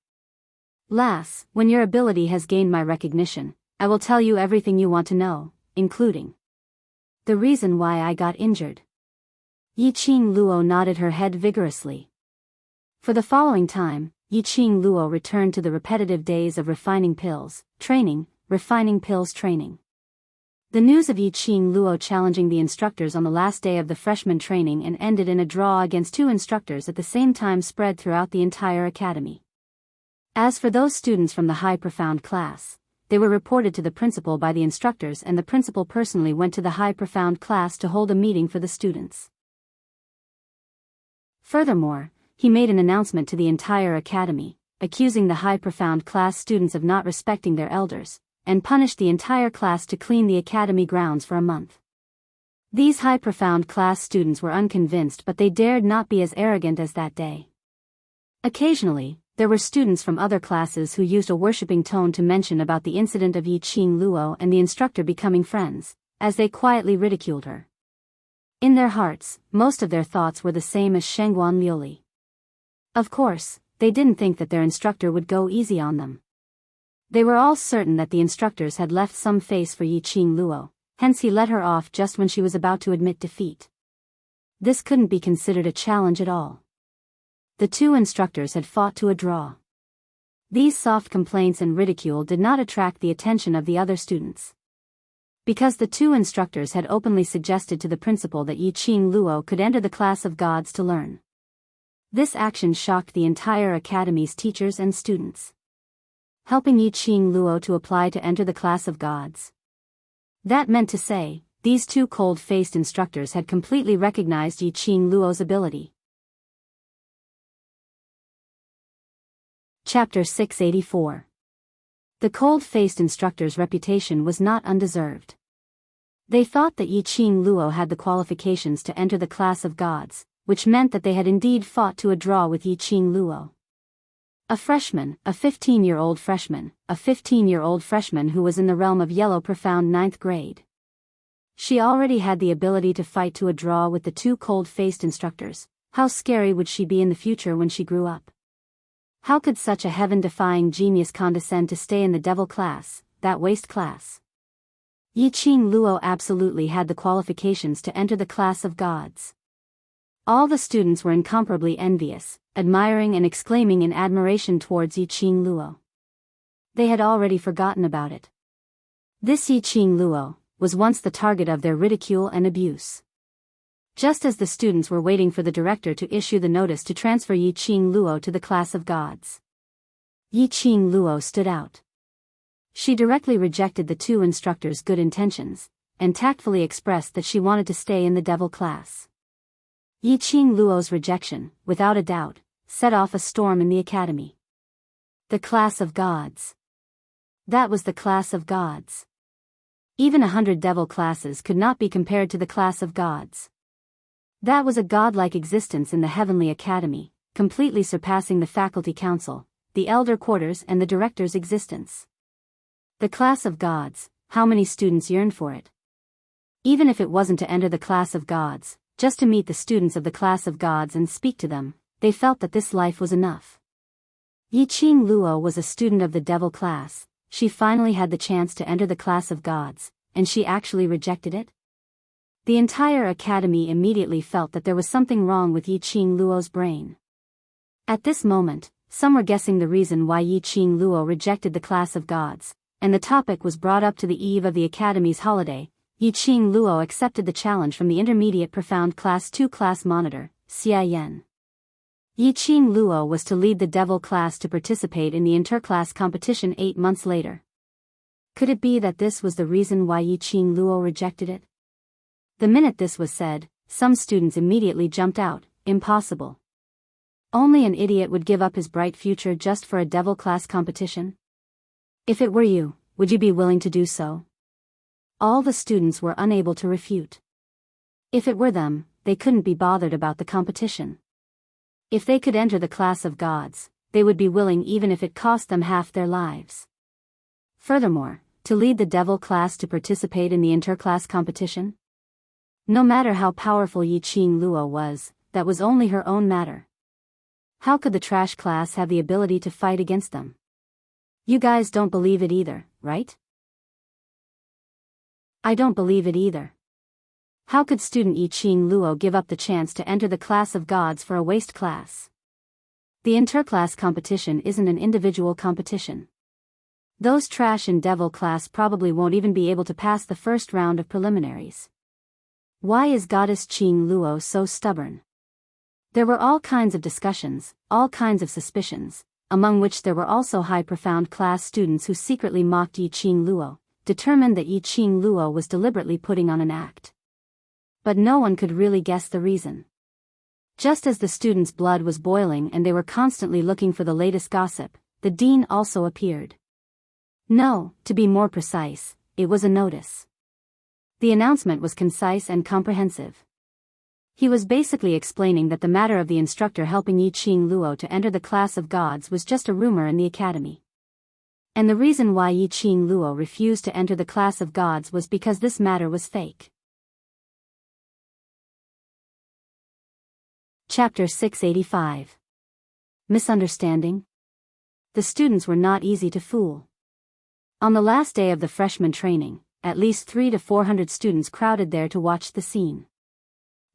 Lass, when your ability has gained my recognition, I will tell you everything you want to know, including the reason why I got injured. Yiqing Luo nodded her head vigorously. For the following time, Yiqing Luo returned to the repetitive days of refining pills, training, refining pills training. The news of Yiqing Luo challenging the instructors on the last day of the freshman training and ended in a draw against 2 instructors at the same time spread throughout the entire academy. As for those students from the high profound class, they were reported to the principal by the instructors and the principal personally went to the high profound class to hold a meeting for the students. Furthermore, he made an announcement to the entire academy, accusing the high profound class students of not respecting their elders, and punished the entire class to clean the academy grounds for a month. These high profound class students were unconvinced, but they dared not be as arrogant as that day. Occasionally, there were students from other classes who used a worshipping tone to mention about the incident of Yiqing Luo and the instructor becoming friends, as they quietly ridiculed her. In their hearts, most of their thoughts were the same as Shengguan Liuli. Of course, they didn't think that their instructor would go easy on them. They were all certain that the instructors had left some face for Yiqing Luo, hence he let her off just when she was about to admit defeat. This couldn't be considered a challenge at all. The 2 instructors had fought to a draw. These soft complaints and ridicule did not attract the attention of the other students. Because the two instructors had openly suggested to the principal that Yiqing Luo could enter the class of gods to learn. This action shocked the entire academy's teachers and students, helping Yiqing Luo to apply to enter the class of gods. That meant to say, these two cold-faced instructors had completely recognized Yiqing Luo's ability. Chapter 684. The cold-faced instructor's reputation was not undeserved. They thought that Yiqing Luo had the qualifications to enter the class of gods, which meant that they had indeed fought to a draw with Yiqing Luo. A freshman, a 15-year-old freshman, a 15-year-old freshman who was in the realm of yellow profound 9th grade. She already had the ability to fight to a draw with the two cold-faced instructors. How scary would she be in the future when she grew up? How could such a heaven-defying genius condescend to stay in the devil class, that waste class? Yiqing Luo absolutely had the qualifications to enter the class of gods. All the students were incomparably envious, admiring and exclaiming in admiration towards Yiqing Luo. They had already forgotten about it. This Yiqing Luo was once the target of their ridicule and abuse. Just as the students were waiting for the director to issue the notice to transfer Yiqing Luo to the class of gods, Yiqing Luo stood out. She directly rejected the two instructors' good intentions, and tactfully expressed that she wanted to stay in the devil class. Yiqing Luo's rejection, without a doubt, set off a storm in the academy. The class of gods. That was the class of gods. Even 100 devil classes could not be compared to the class of gods. That was a godlike existence in the heavenly academy, completely surpassing the faculty council, the elder quarters and the director's existence. The class of gods, how many students yearned for it? Even if it wasn't to enter the class of gods, just to meet the students of the class of gods and speak to them, they felt that this life was enough. Yiqing Luo was a student of the devil class. She finally had the chance to enter the class of gods, and she actually rejected it? The entire academy immediately felt that there was something wrong with Yiqing Luo's brain. At this moment, some were guessing the reason why Yiqing Luo rejected the class of gods, and the topic was brought up to the eve of the academy's holiday. Yiqing Luo accepted the challenge from the Intermediate Profound Class 2 class monitor, Xia Yan. Yiqing Luo was to lead the devil class to participate in the interclass competition 8 months later. Could it be that this was the reason why Yiqing Luo rejected it? The minute this was said, some students immediately jumped out. Impossible. Only an idiot would give up his bright future just for a devil class competition. If it were you, would you be willing to do so? All the students were unable to refute. If it were them, they couldn't be bothered about the competition. If they could enter the class of gods, they would be willing even if it cost them half their lives. Furthermore, to lead the devil class to participate in the interclass competition? No matter how powerful Yiqing Luo was, that was only her own matter. How could the trash class have the ability to fight against them? You guys don't believe it either, right? I don't believe it either. How could student Yiqing Luo give up the chance to enter the class of gods for a waste class? The interclass competition isn't an individual competition. Those trash and devil class probably won't even be able to pass the first round of preliminaries. Why is Goddess Qing Luo so stubborn? There were all kinds of discussions, all kinds of suspicions, among which there were also high profound class students who secretly mocked Yiqing Luo, determined that Yiqing Luo was deliberately putting on an act. But no one could really guess the reason. Just as the students' blood was boiling and they were constantly looking for the latest gossip, the dean also appeared. No, to be more precise, it was a notice. The announcement was concise and comprehensive. He was basically explaining that the matter of the instructor helping Yiqing Luo to enter the class of gods was just a rumor in the academy. And the reason why Yiqing Luo refused to enter the class of gods was because this matter was fake. Chapter 685. Misunderstanding? The students were not easy to fool. On the last day of the freshman training, at least 300 to 400 students crowded there to watch the scene.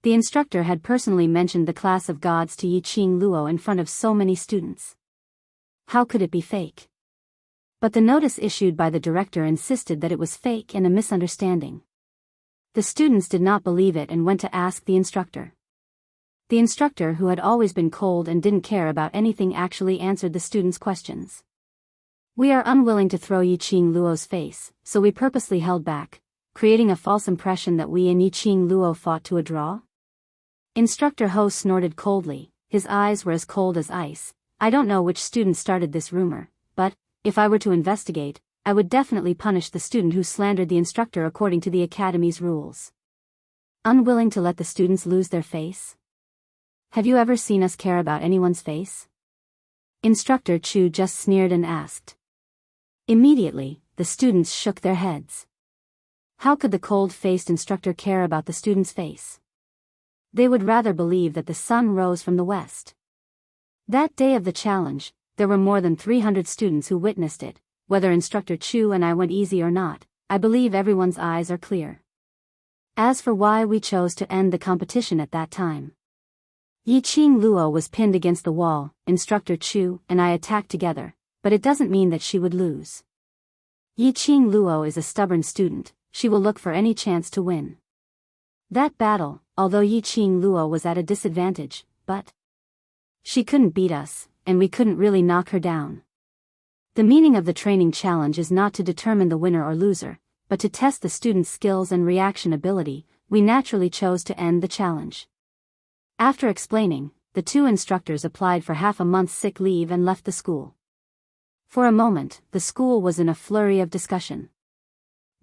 The instructor had personally mentioned the class of gods to Yiqing Luo in front of so many students. How could it be fake? But the notice issued by the director insisted that it was fake and a misunderstanding. The students did not believe it and went to ask the instructor. The instructor, who had always been cold and didn't care about anything, actually answered the students' questions. We are unwilling to throw Yiqing Luo's face, so we purposely held back, creating a false impression that we and Yiqing Luo fought to a draw? Instructor Ho snorted coldly, his eyes were as cold as ice. I don't know which student started this rumor, but, if I were to investigate, I would definitely punish the student who slandered the instructor according to the academy's rules. Unwilling to let the students lose their face? Have you ever seen us care about anyone's face? Instructor Chu just sneered and asked. Immediately, the students shook their heads. How could the cold-faced instructor care about the student's face? They would rather believe that the sun rose from the west. That day of the challenge, there were more than 300 students who witnessed it. Whether Instructor Chu and I went easy or not, I believe everyone's eyes are clear. As for why we chose to end the competition at that time. Yiqing Luo was pinned against the wall, Instructor Chu and I attacked together, but it doesn't mean that she would lose. Yiqing Luo is a stubborn student, she will look for any chance to win. That battle, although Yiqing Luo was at a disadvantage, but she couldn't beat us, and we couldn't really knock her down. The meaning of the training challenge is not to determine the winner or loser, but to test the student's skills and reaction ability. We naturally chose to end the challenge. After explaining, the two instructors applied for half a month's sick leave and left the school. For a moment, the school was in a flurry of discussion.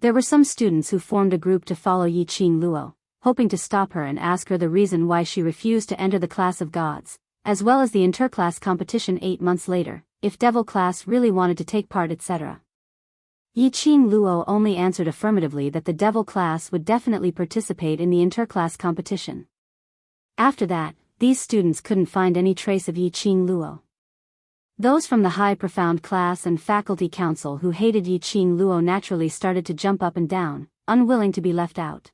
There were some students who formed a group to follow Yiqing Luo, hoping to stop her and ask her the reason why she refused to enter the class of gods, as well as the interclass competition 8 months later, if Devil class really wanted to take part, etc. Yiqing Luo only answered affirmatively that the Devil class would definitely participate in the interclass competition. After that, these students couldn't find any trace of Yiqing Luo. Those from the High Profound class and faculty council who hated Yiqing Luo naturally started to jump up and down, unwilling to be left out.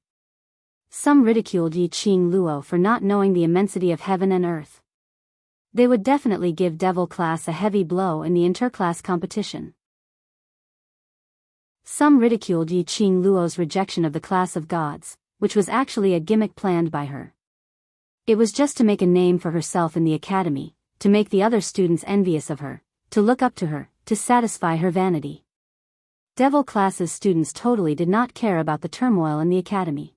Some ridiculed Yiqing Luo for not knowing the immensity of heaven and earth. They would definitely give Devil class a heavy blow in the interclass competition. Some ridiculed Yiqing Luo's rejection of the class of gods, which was actually a gimmick planned by her. It was just to make a name for herself in the academy, to make the other students envious of her, to look up to her, to satisfy her vanity. Devil class's students totally did not care about the turmoil in the academy.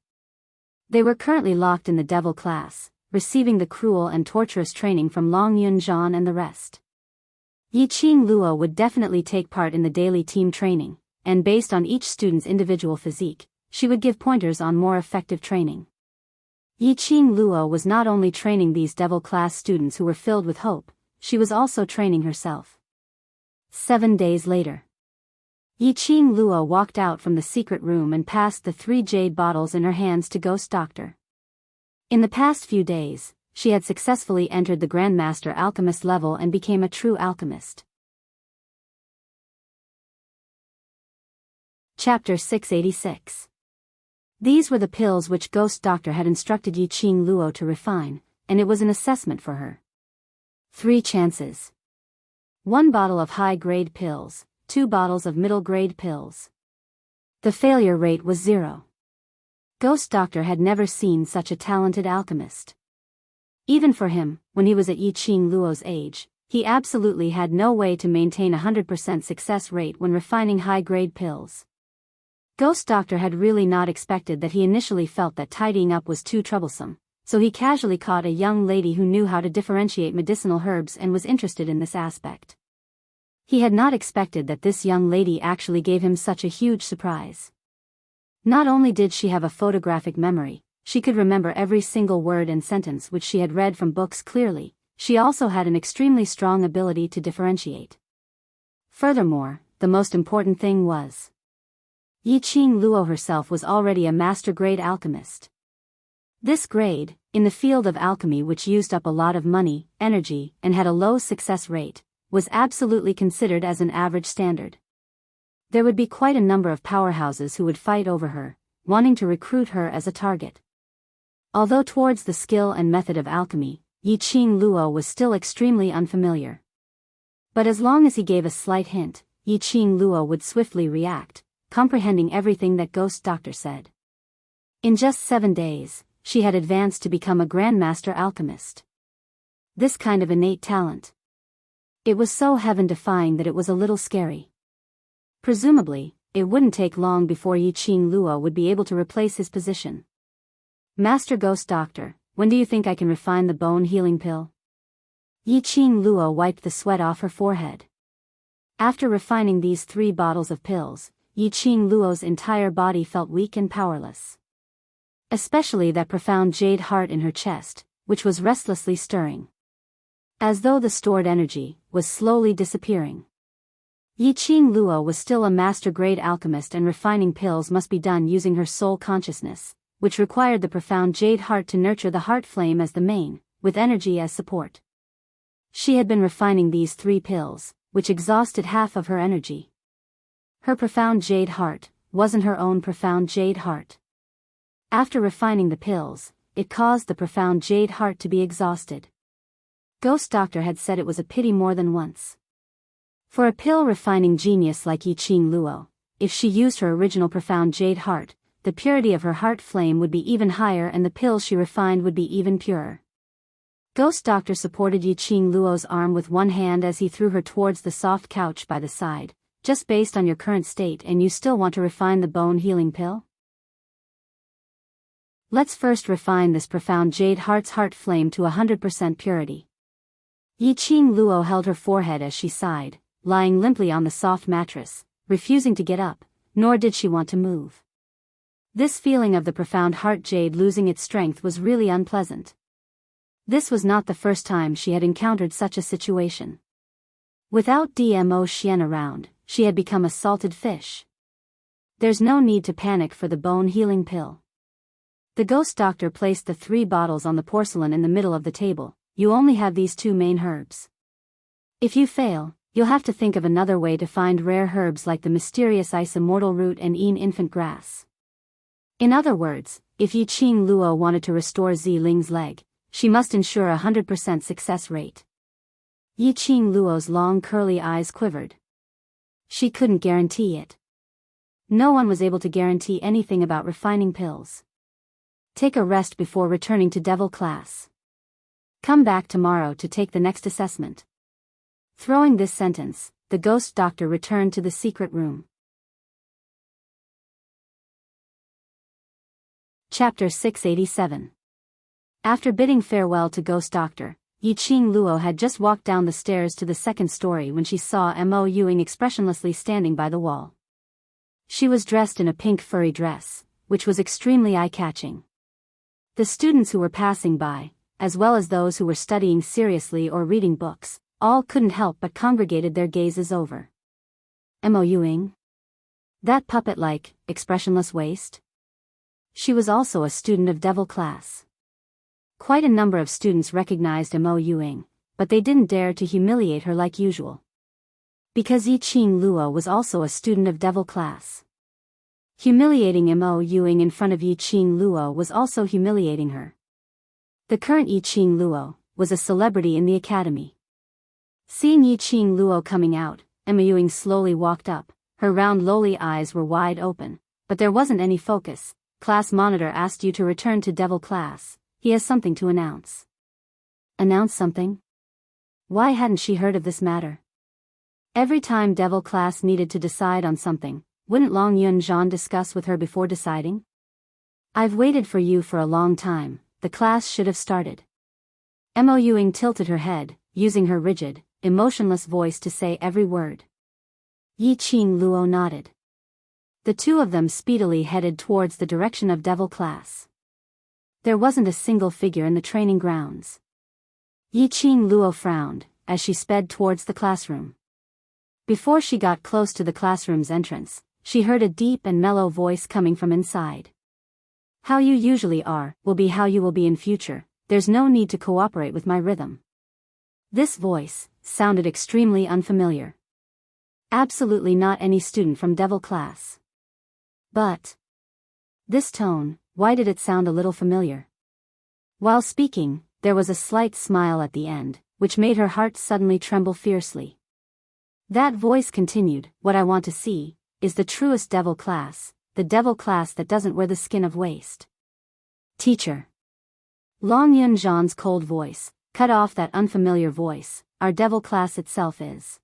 They were currently locked in the Devil class, receiving the cruel and torturous training from Long Yunzhan and the rest. Yiqing Luo would definitely take part in the daily team training, and based on each student's individual physique, she would give pointers on more effective training. Yiqing Luo was not only training these Devil class students who were filled with hope, she was also training herself. 7 days later, Yiqing Luo walked out from the secret room and passed the 3 jade bottles in her hands to Ghost Doctor. In the past few days, she had successfully entered the Grandmaster Alchemist level and became a true alchemist. Chapter 686. These were the pills which Ghost Doctor had instructed Yiqing Luo to refine, and it was an assessment for her. 3 chances. 1 bottle of high-grade pills, 2 bottles of middle-grade pills. The failure rate was 0. Ghost Doctor had never seen such a talented alchemist. Even for him, when he was at Yiqing Luo's age, he absolutely had no way to maintain a 100% success rate when refining high-grade pills. Ghost Doctor had really not expected that. He initially felt that tidying up was too troublesome, so he casually caught a young lady who knew how to differentiate medicinal herbs and was interested in this aspect. He had not expected that this young lady actually gave him such a huge surprise. Not only did she have a photographic memory, she could remember every single word and sentence which she had read from books clearly. She also had an extremely strong ability to differentiate. Furthermore, the most important thing was, Yiqing Luo herself was already a master-grade alchemist. This grade, in the field of alchemy which used up a lot of money, energy, and had a low success rate, was absolutely considered as an average standard. There would be quite a number of powerhouses who would fight over her, wanting to recruit her as a target. Although towards the skill and method of alchemy, Yiqing Luo was still extremely unfamiliar. But as long as he gave a slight hint, Yi Qing Luo would swiftly react, comprehending everything that Ghost Doctor said. In just 7 days, she had advanced to become a grandmaster alchemist. This kind of innate talent. It was so heaven-defying that it was a little scary. Presumably, it wouldn't take long before Yi Qing Luo would be able to replace his position. Master Ghost Doctor, when do you think I can refine the bone healing pill? Yi Qing Luo wiped the sweat off her forehead. After refining these 3 bottles of pills, Yi Qing Luo's entire body felt weak and powerless. Especially that profound jade heart in her chest, which was restlessly stirring. As though the stored energy was slowly disappearing. Yi Qing Luo was still a master-grade alchemist, and refining pills must be done using her soul consciousness, which required the profound jade heart to nurture the heart flame as the main, with energy as support. She had been refining these 3 pills, which exhausted half of her energy. Her profound jade heart wasn't her own profound jade heart. After refining the pills, it caused the profound jade heart to be exhausted. Ghost Doctor had said it was a pity more than once. For a pill-refining genius like Yi Qing Luo, if she used her original profound jade heart, the purity of her heart flame would be even higher and the pills she refined would be even purer. Ghost Doctor supported Yi Qing Luo's arm with one hand as he threw her towards the soft couch by the side. Just based on your current state, and you still want to refine the bone healing pill? Let's first refine this profound jade heart's heart flame to 100% purity. Yi Qing Luo held her forehead as she sighed, lying limply on the soft mattress, refusing to get up, nor did she want to move. This feeling of the profound heart jade losing its strength was really unpleasant. This was not the first time she had encountered such a situation. Without Dmo Xian around, she had become a salted fish. There's no need to panic for the bone healing pill. The Ghost Doctor placed the 3 bottles on the porcelain in the middle of the table. You only have these 2 main herbs. If you fail, you'll have to think of another way to find rare herbs like the mysterious ice immortal root and infant grass. In other words, if Yi Qing Luo wanted to restore Zi Ling's leg, she must ensure a 100% success rate. Yi Qing Luo's long curly eyes quivered. She couldn't guarantee it. No one was able to guarantee anything about refining pills. Take a rest before returning to devil class. Come back tomorrow to take the next assessment. Throwing this sentence, the Ghost Doctor returned to the secret room. Chapter 687. After bidding farewell to Ghost Doctor, Yi Qing Luo had just walked down the stairs to the 2nd story when she saw Mo Yuing expressionlessly standing by the wall. She was dressed in a pink furry dress, which was extremely eye-catching. The students who were passing by, as well as those who were studying seriously or reading books, all couldn't help but congregated their gazes over Mo Yuing. That puppet-like, expressionless waist? She was also a student of devil class. Quite a number of students recognized Mo Yuing, but they didn't dare to humiliate her like usual. Because Yi Qing Luo was also a student of devil class. Humiliating Mo Yuing in front of Yi Qing Luo was also humiliating her. The current Yi Qing Luo was a celebrity in the academy. Seeing Yi Qing Luo coming out, Mo Yuing slowly walked up. Her round lowly eyes were wide open, but there wasn't any focus. Class monitor asked you to return to devil class. He has something to announce. Announce something? Why hadn't she heard of this matter? Every time devil class needed to decide on something, wouldn't Long Yun Zhan discuss with her before deciding? I've waited for you for a long time, the class should have started. Mo Yuing tilted her head, using her rigid, emotionless voice to say every word. Yi Qing Luo nodded. The 2 of them speedily headed towards the direction of devil class. There wasn't a single figure in the training grounds. Yi Qing Luo frowned, as she sped towards the classroom. Before she got close to the classroom's entrance, she heard a deep and mellow voice coming from inside. How you usually are, will be how you will be in future, there's no need to cooperate with my rhythm. This voice sounded extremely unfamiliar. Absolutely not any student from devil class. But this tone, why did it sound a little familiar? While speaking, there was a slight smile at the end, which made her heart suddenly tremble fiercely. That voice continued, what I want to see, is the truest devil class, the devil class that doesn't wear the skin of waste. Teacher. Long Yun-Zhan's cold voice, cut off that unfamiliar voice, our devil class itself is.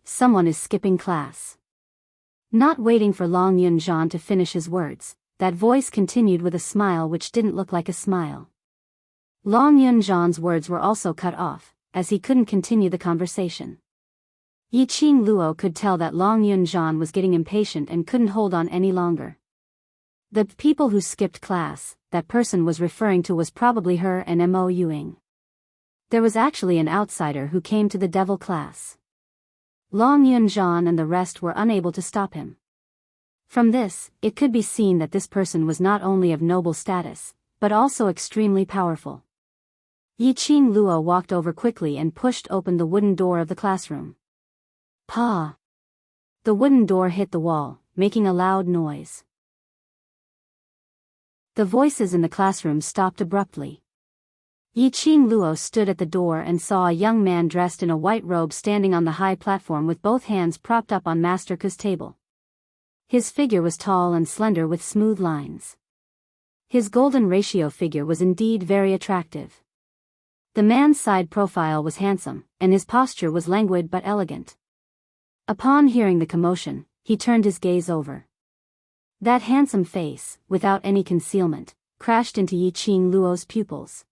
Someone is skipping class. Not waiting for Long Yun-Zhan to finish his words, that voice continued with a smile which didn't look like a smile. Long Yun-Zhan's words were also cut off, as he couldn't continue the conversation. Yiqing Luo could tell that Long Yun-Zhan was getting impatient and couldn't hold on any longer. The people who skipped class, that person was referring to was probably her and Mo Yuing. There was actually an outsider who came to the devil class. Long Yun-Zhan and the rest were unable to stop him. From this, it could be seen that this person was not only of noble status, but also extremely powerful. Yiqing Luo walked over quickly and pushed open the wooden door of the classroom. Pa! The wooden door hit the wall, making a loud noise. The voices in the classroom stopped abruptly. Yiqing Luo stood at the door and saw a young man dressed in a white robe standing on the high platform with both hands propped up on Master Ku's table. His figure was tall and slender with smooth lines. His golden ratio figure was indeed very attractive. The man's side profile was handsome, and his posture was languid but elegant. Upon hearing the commotion, he turned his gaze over. That handsome face, without any concealment, crashed into Yiqing Luo's pupils.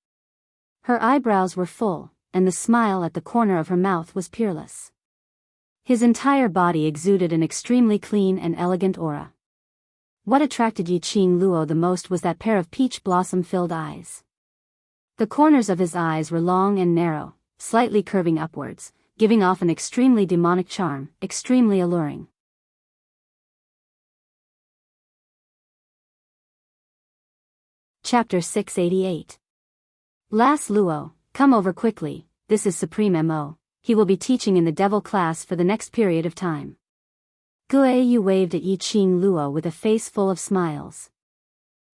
Her eyebrows were full, and the smile at the corner of her mouth was peerless. His entire body exuded an extremely clean and elegant aura. What attracted Yiqing Luo the most was that pair of peach blossom-filled eyes. The corners of his eyes were long and narrow, slightly curving upwards, giving off an extremely demonic charm, extremely alluring. Chapter 688. Las Luo, come over quickly, this is Supreme Mo, he will be teaching in the devil class for the next period of time. Guiyu waved at Yiqing Luo with a face full of smiles.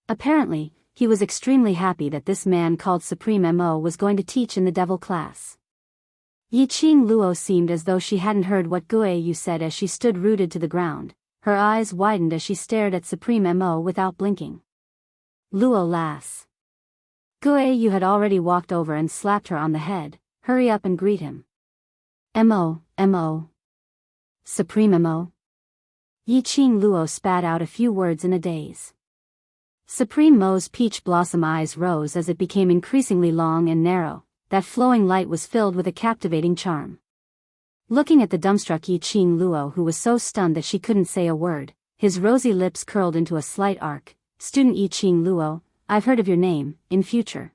Apparently, he was extremely happy that this man called Supreme Mo was going to teach in the devil class. Yiqing Luo seemed as though she hadn't heard what Guiyu said as she stood rooted to the ground, her eyes widened as she stared at Supreme Mo without blinking. Luo lass. Guiyu had already walked over and slapped her on the head, hurry up and greet him. Mo. Supreme Mo. Yiqing Luo spat out a few words in a daze. Supreme Mo's peach blossom eyes rose as it became increasingly long and narrow, that flowing light was filled with a captivating charm. Looking at the dumbstruck Yiqing Luo who was so stunned that she couldn't say a word, his rosy lips curled into a slight arc. Student Yiqing Luo, I've heard of your name, in future.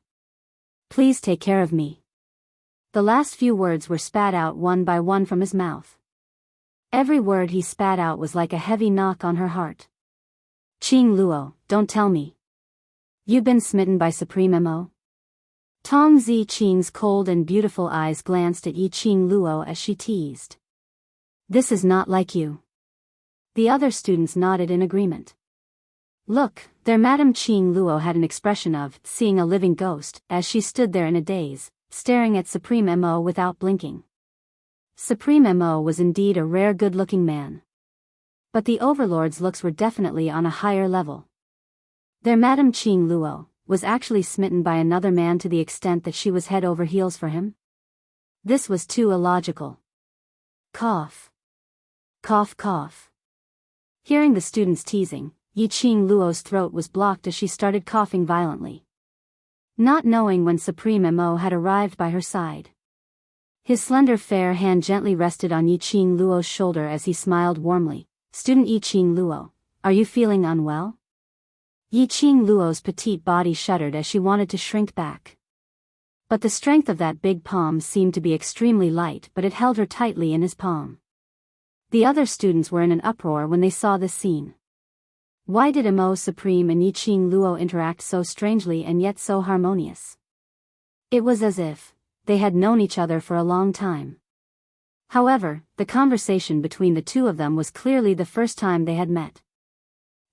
Please take care of me. The last few words were spat out one by one from his mouth. Every word he spat out was like a heavy knock on her heart. Qing Luo, don't tell me. You've been smitten by Supreme Mo? Tong Zi Qing's cold and beautiful eyes glanced at Yiqing Luo as she teased. This is not like you. The other students nodded in agreement. Look, there Madame Qing Luo had an expression of seeing a living ghost as she stood there in a daze, staring at Supreme Mo without blinking. Supreme Mo was indeed a rare good-looking man. But the overlord's looks were definitely on a higher level. Their Madame Qing Luo was actually smitten by another man to the extent that she was head over heels for him. This was too illogical. Cough. Cough cough. Hearing the students teasing, Yiqing Luo's throat was blocked as she started coughing violently. Not knowing when Supreme Mo had arrived by her side. His slender fair hand gently rested on Yiqing Luo's shoulder as he smiled warmly. Student Yiqing Luo, are you feeling unwell? Yiqing Luo's petite body shuddered as she wanted to shrink back. But the strength of that big palm seemed to be extremely light, but it held her tightly in his palm. The other students were in an uproar when they saw this scene. Why did Mo Supreme and Yiqing Luo interact so strangely and yet so harmonious? It was as if they had known each other for a long time. However, the conversation between the two of them was clearly the first time they had met.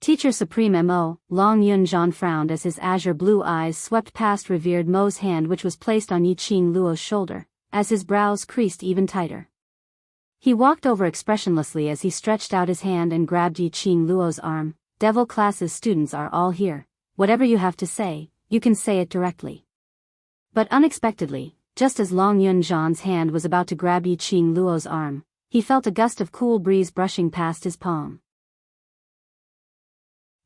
Teacher Supreme Mo, Long Yun-Zhan frowned as his azure blue eyes swept past revered Mo's hand which was placed on Yiqing Luo's shoulder, as his brows creased even tighter. He walked over expressionlessly as he stretched out his hand and grabbed Yi-Ching Luo's arm. Devil class's students are all here. Whatever you have to say, you can say it directly. But unexpectedly, just as Long Yunzhan's hand was about to grab Yi-Ching Luo's arm, he felt a gust of cool breeze brushing past his palm.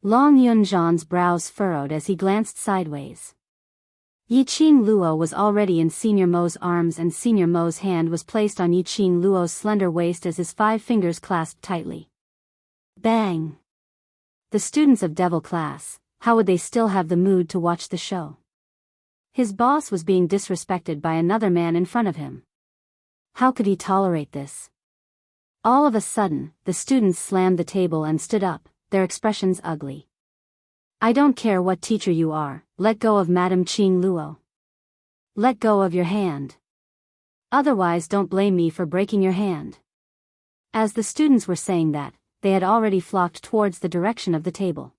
Long Yunzhan's brows furrowed as he glanced sideways. Yi-Ching Luo was already in Senior Mo's arms and Senior Mo's hand was placed on Yi-Ching Luo's slender waist as his 5 fingers clasped tightly. Bang! The students of Devil class, how would they still have the mood to watch the show? His boss was being disrespected by another man in front of him. How could he tolerate this? All of a sudden, the students slammed the table and stood up, their expressions ugly. I don't care what teacher you are, let go of Madam Ching Luo. Let go of your hand. Otherwise don't blame me for breaking your hand. As the students were saying that, they had already flocked towards the direction of the table.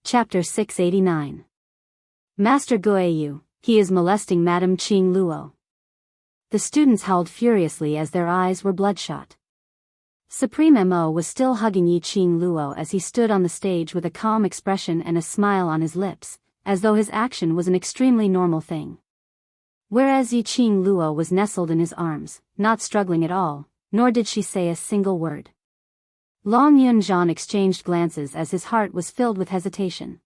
Chapter 689. Master Guiyu, he is molesting Madam Ching Luo. The students howled furiously as their eyes were bloodshot. Supreme Mo was still hugging Yi-Ching Luo as he stood on the stage with a calm expression and a smile on his lips, as though his action was an extremely normal thing. Whereas Yi-Ching Luo was nestled in his arms, not struggling at all, nor did she say a single word. Long Yunzhan exchanged glances as his heart was filled with hesitation.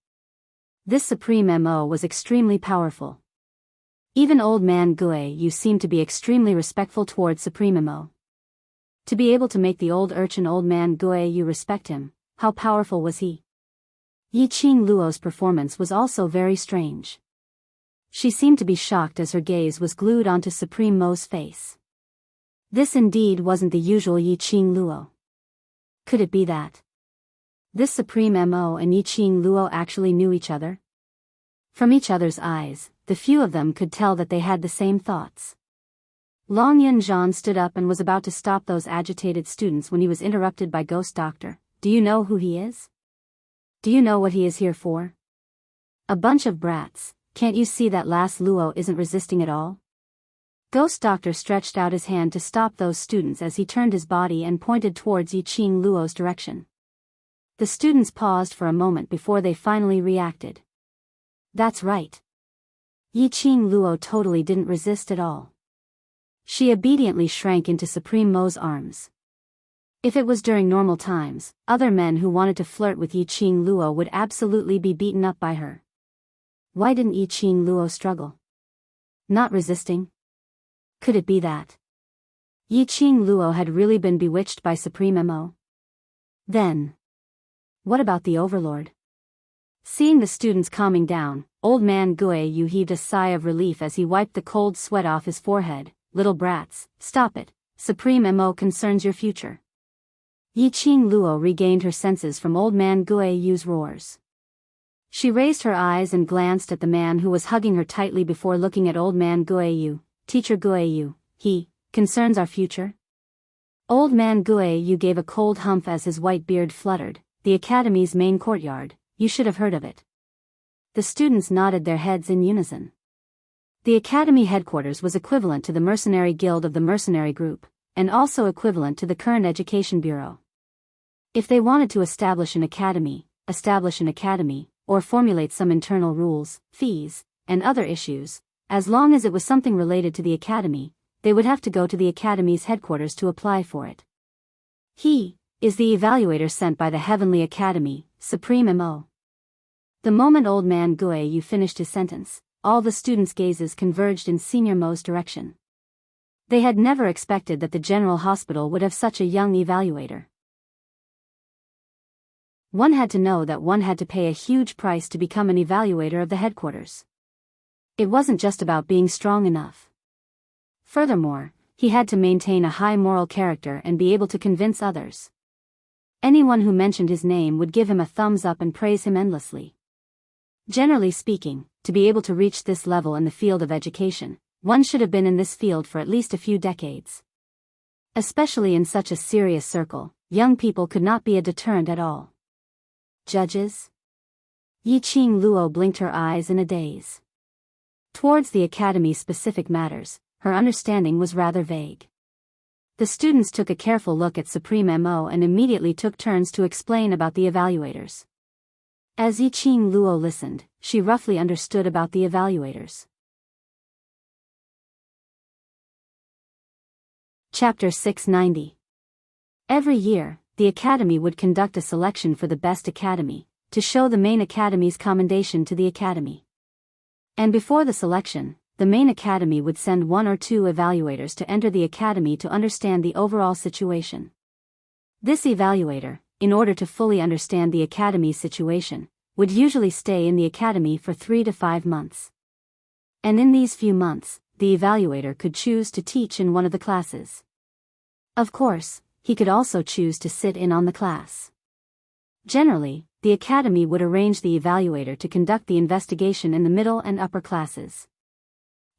This Supreme Mo was extremely powerful. Even Old Man Guiyu seemed to be extremely respectful towards Supreme Mo. To be able to make the old urchin Old Man Guiyu respect him, how powerful was he? Yi-Ching Luo's performance was also very strange. She seemed to be shocked as her gaze was glued onto Supreme Mo's face. This indeed wasn't the usual Yi-Ching Luo. Could it be that this Supreme Mo and Yi-Ching Luo actually knew each other? From each other's eyes, the few of them could tell that they had the same thoughts. Long Yunzhan stood up and was about to stop those agitated students when he was interrupted by Ghost Doctor. Do you know who he is? Do you know what he is here for? A bunch of brats, can't you see that last Luo isn't resisting at all? Ghost Doctor stretched out his hand to stop those students as he turned his body and pointed towards Yi-Ching Luo's direction. The students paused for a moment before they finally reacted. That's right. Yi-Ching Luo totally didn't resist at all. She obediently shrank into Supreme Mo's arms. If it was during normal times, other men who wanted to flirt with Yi-Ching Luo would absolutely be beaten up by her. Why didn't Yi-Ching Luo struggle? Not resisting? Could it be that Yi-Ching Luo had really been bewitched by Supreme Mo? Then, what about the Overlord? Seeing the students calming down, Old Man Guiyu heaved a sigh of relief as he wiped the cold sweat off his forehead. Little brats, stop it. Supreme Mo concerns your future. Yi-Ching Luo regained her senses from Old Man Guiyu's roars. She raised her eyes and glanced at the man who was hugging her tightly before looking at Old Man Guiyu. Teacher Guiyu, he concerns our future? Old Man Guiyu gave a cold humph as his white beard fluttered. The academy's main courtyard, you should have heard of it. The students nodded their heads in unison. The academy headquarters was equivalent to the mercenary guild of the mercenary group, and also equivalent to the current education bureau. If they wanted to establish an academy, or formulate some internal rules, fees, and other issues, as long as it was something related to the academy, they would have to go to the academy's headquarters to apply for it. He is the evaluator sent by the Heavenly Academy, Supreme Mo. The moment Old Man Guiyu finished his sentence, all the students' gazes converged in Senior Mo's direction. They had never expected that the General Hospital would have such a young evaluator. One had to know that one had to pay a huge price to become an evaluator of the headquarters. It wasn't just about being strong enough. Furthermore, he had to maintain a high moral character and be able to convince others. Anyone who mentioned his name would give him a thumbs up and praise him endlessly. Generally speaking, to be able to reach this level in the field of education, one should have been in this field for at least a few decades. Especially in such a serious circle, young people could not be a deterrent at all. Judges? Yi-Ching Luo blinked her eyes in a daze. Towards the academy's specific matters, her understanding was rather vague. The students took a careful look at Supreme Mo and immediately took turns to explain about the evaluators. As Yiqing Luo listened, she roughly understood about the evaluators. Chapter 690. Every year, the academy would conduct a selection for the best academy, to show the main academy's commendation to the academy. And before the selection, the main academy would send 1 or 2 evaluators to enter the academy to understand the overall situation. This evaluator, in order to fully understand the academy's situation, would usually stay in the academy for 3 to 5 months. And in these few months, the evaluator could choose to teach in one of the classes. Of course, he could also choose to sit in on the class. Generally, the academy would arrange the evaluator to conduct the investigation in the middle and upper classes.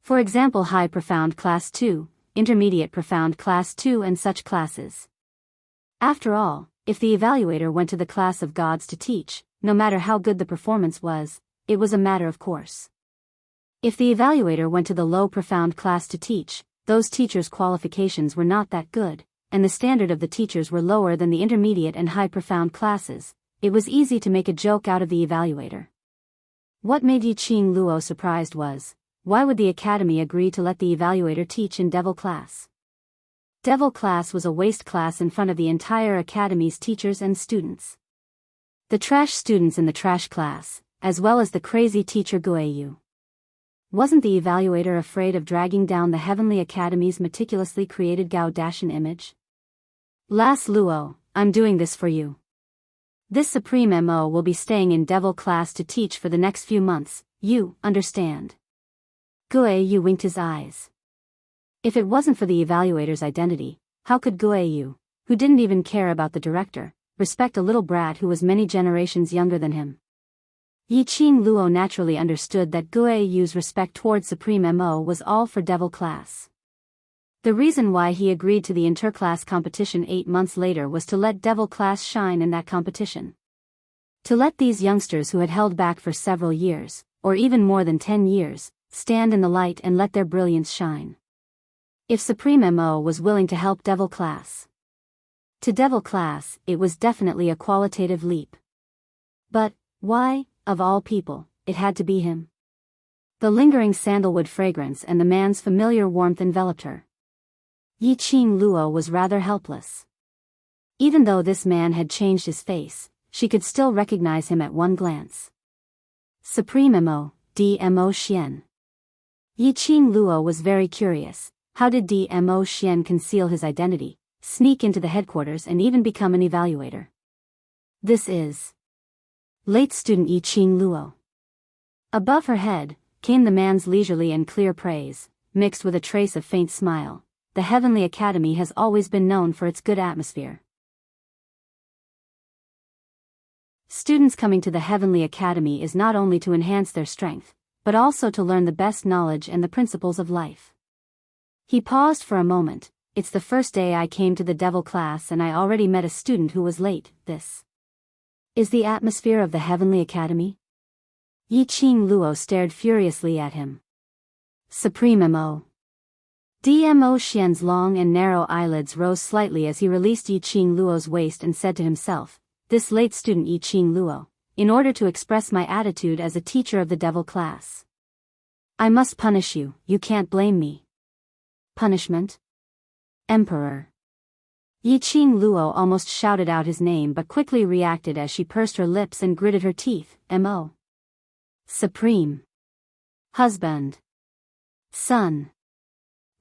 For example, High Profound Class 2, Intermediate Profound Class 2 and such classes. After all, if the evaluator went to the class of gods to teach, no matter how good the performance was, it was a matter of course. If the evaluator went to the Low Profound class to teach, those teachers' qualifications were not that good, and the standard of the teachers were lower than the Intermediate and High Profound classes. It was easy to make a joke out of the evaluator. What made Yiqing Luo surprised was, why would the academy agree to let the evaluator teach in Devil class? Devil class was a waste class in front of the entire academy's teachers and students. The trash students in the trash class, as well as the crazy teacher Guiyu. Wasn't the evaluator afraid of dragging down the Heavenly Academy's meticulously created Gao-Dashan image? Las Luo, I'm doing this for you. This Supreme Mo will be staying in Devil class to teach for the next few months, you understand? Guiyu winked his eyes. If it wasn't for the evaluator's identity, how could Guiyu, who didn't even care about the director, respect a little brat who was many generations younger than him? Yiqing Luo naturally understood that Guiyu's respect towards Supreme Mo was all for Devil class. The reason why he agreed to the interclass competition 8 months later was to let Devil class shine in that competition. To let these youngsters who had held back for several years, or even more than 10 years, stand in the light and let their brilliance shine. If Supreme Mo was willing to help Devil class, to Devil class, it was definitely a qualitative leap. But, why, of all people, it had to be him? The lingering sandalwood fragrance and the man's familiar warmth enveloped her. Yiqing Luo was rather helpless. Even though this man had changed his face, she could still recognize him at one glance. Supreme Mo, Dmo Xian. Yiqing Luo was very curious. How did Dmo Xian conceal his identity, sneak into the headquarters and even become an evaluator? This is late student Yiqing Luo. Above her head, came the man's leisurely and clear praise, mixed with a trace of faint smile. The Heavenly Academy has always been known for its good atmosphere. Students coming to the Heavenly Academy is not only to enhance their strength, but also to learn the best knowledge and the principles of life. He paused for a moment. It's the first day I came to the Devil class and I already met a student who was late. This is the atmosphere of the Heavenly Academy? Yiqing Luo stared furiously at him. Supreme Mo. Dmo Xian's long and narrow eyelids rose slightly as he released Yiqing Luo's waist and said to himself, this late student Yiqing Luo, in order to express my attitude as a teacher of the Devil class, I must punish you, you can't blame me. Punishment? Emperor. Yiqing Luo almost shouted out his name but quickly reacted as she pursed her lips and gritted her teeth. Mo. Supreme. Husband. Son.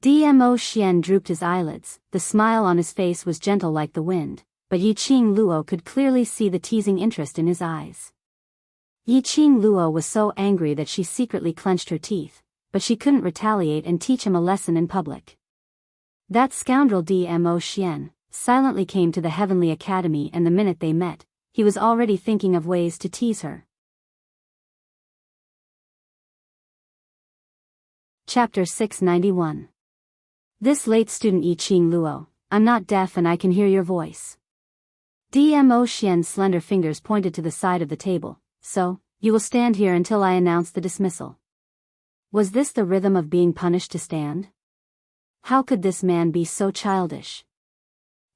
Dmo Xian drooped his eyelids. The smile on his face was gentle like the wind, but Yiqing Luo could clearly see the teasing interest in his eyes. Yiqing Luo was so angry that she secretly clenched her teeth, but she couldn't retaliate and teach him a lesson in public. That scoundrel Dmo Xian silently came to the Heavenly Academy, and the minute they met, he was already thinking of ways to tease her. Chapter 691. This late student Yiqing Luo, I'm not deaf and I can hear your voice. Dmo Xian's slender fingers pointed to the side of the table. So, you will stand here until I announce the dismissal. Was this the rhythm of being punished to stand? How could this man be so childish?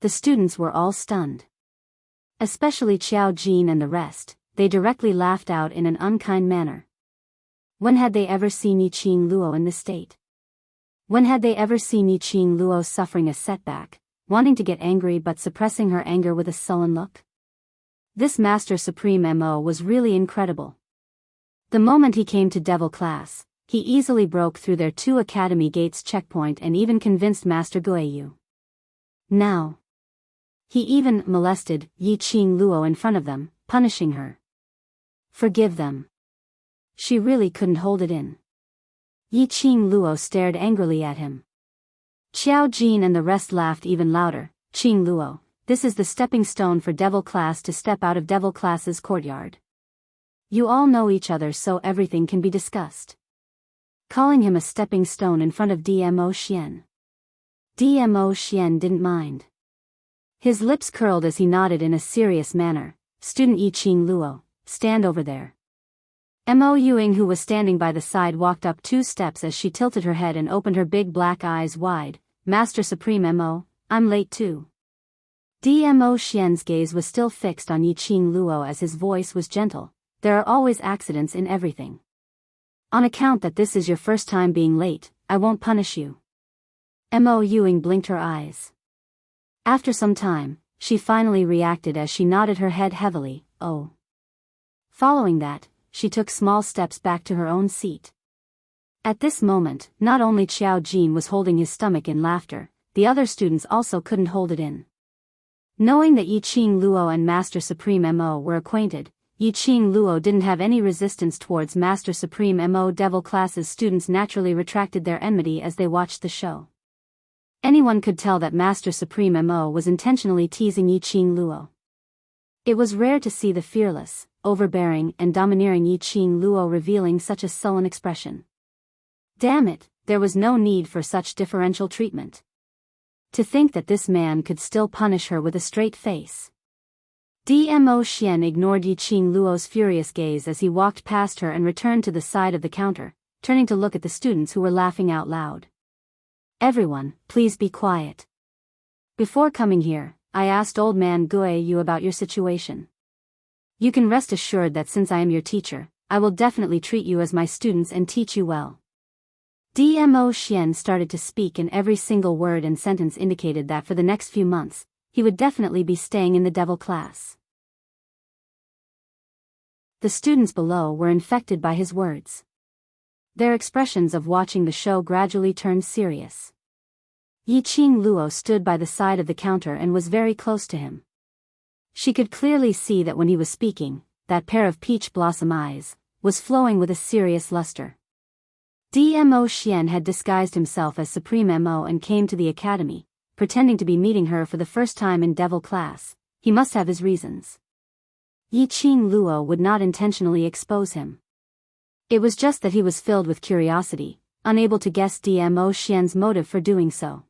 The students were all stunned. Especially Xiao Jin and the rest, they directly laughed out in an unkind manner. When had they ever seen Yiqing Luo in this state? When had they ever seen Yiqing Luo suffering a setback, wanting to get angry but suppressing her anger with a sullen look? This Master Supreme Mo was really incredible. The moment he came to Devil class, he easily broke through their 2 academy gates checkpoint and even convinced Master Guiyu. Now, he even molested Yiqing Luo in front of them, punishing her. Forgive them. She really couldn't hold it in. Yiqing Luo stared angrily at him. Xiao Jin and the rest laughed even louder. Qing Luo, this is the stepping stone for Devil class to step out of Devil class's courtyard. You all know each other so everything can be discussed. Calling him a stepping stone in front of Dmo Xian. Dmo Xian didn't mind. His lips curled as he nodded in a serious manner. Student Yiqing Luo, stand over there. Mo Yuing, who was standing by the side, walked up 2 steps as she tilted her head and opened her big black eyes wide. Master Supreme Mo, I'm late too. Dmo Xian's gaze was still fixed on Yiqing Luo as his voice was gentle. There are always accidents in everything. On account that this is your first time being late, I won't punish you. Mo Yuing blinked her eyes. After some time, she finally reacted as she nodded her head heavily, oh. Following that, she took small steps back to her own seat. At this moment, not only Xiao Jin was holding his stomach in laughter, the other students also couldn't hold it in. Knowing that Yiqing Luo and Master Supreme Mo were acquainted, Yiqing Luo didn't have any resistance towards Master Supreme Mo. Devil class's students naturally retracted their enmity as they watched the show. Anyone could tell that Master Supreme Mo was intentionally teasing Yiqing Luo. It was rare to see the fearless, overbearing and domineering Yiqing Luo revealing such a sullen expression. Damn it, there was no need for such differential treatment. To think that this man could still punish her with a straight face. Dmo Xian ignored Yiqing Luo's furious gaze as he walked past her and returned to the side of the counter, turning to look at the students who were laughing out loud. Everyone, please be quiet. Before coming here, I asked old man Guiyu about your situation. You can rest assured that since I am your teacher, I will definitely treat you as my students and teach you well. Dmo Xian started to speak and every single word and sentence indicated that for the next few months, he would definitely be staying in the Devil class. The students below were infected by his words. Their expressions of watching the show gradually turned serious. Yiqing Luo stood by the side of the counter and was very close to him. She could clearly see that when he was speaking, that pair of peach blossom eyes was flowing with a serious luster. Dmo Xian had disguised himself as Supreme Mo and came to the academy, pretending to be meeting her for the first time in Devil class. He must have his reasons. Yiqing Luo would not intentionally expose him. It was just that he was filled with curiosity, unable to guess Dmo Xian's motive for doing so.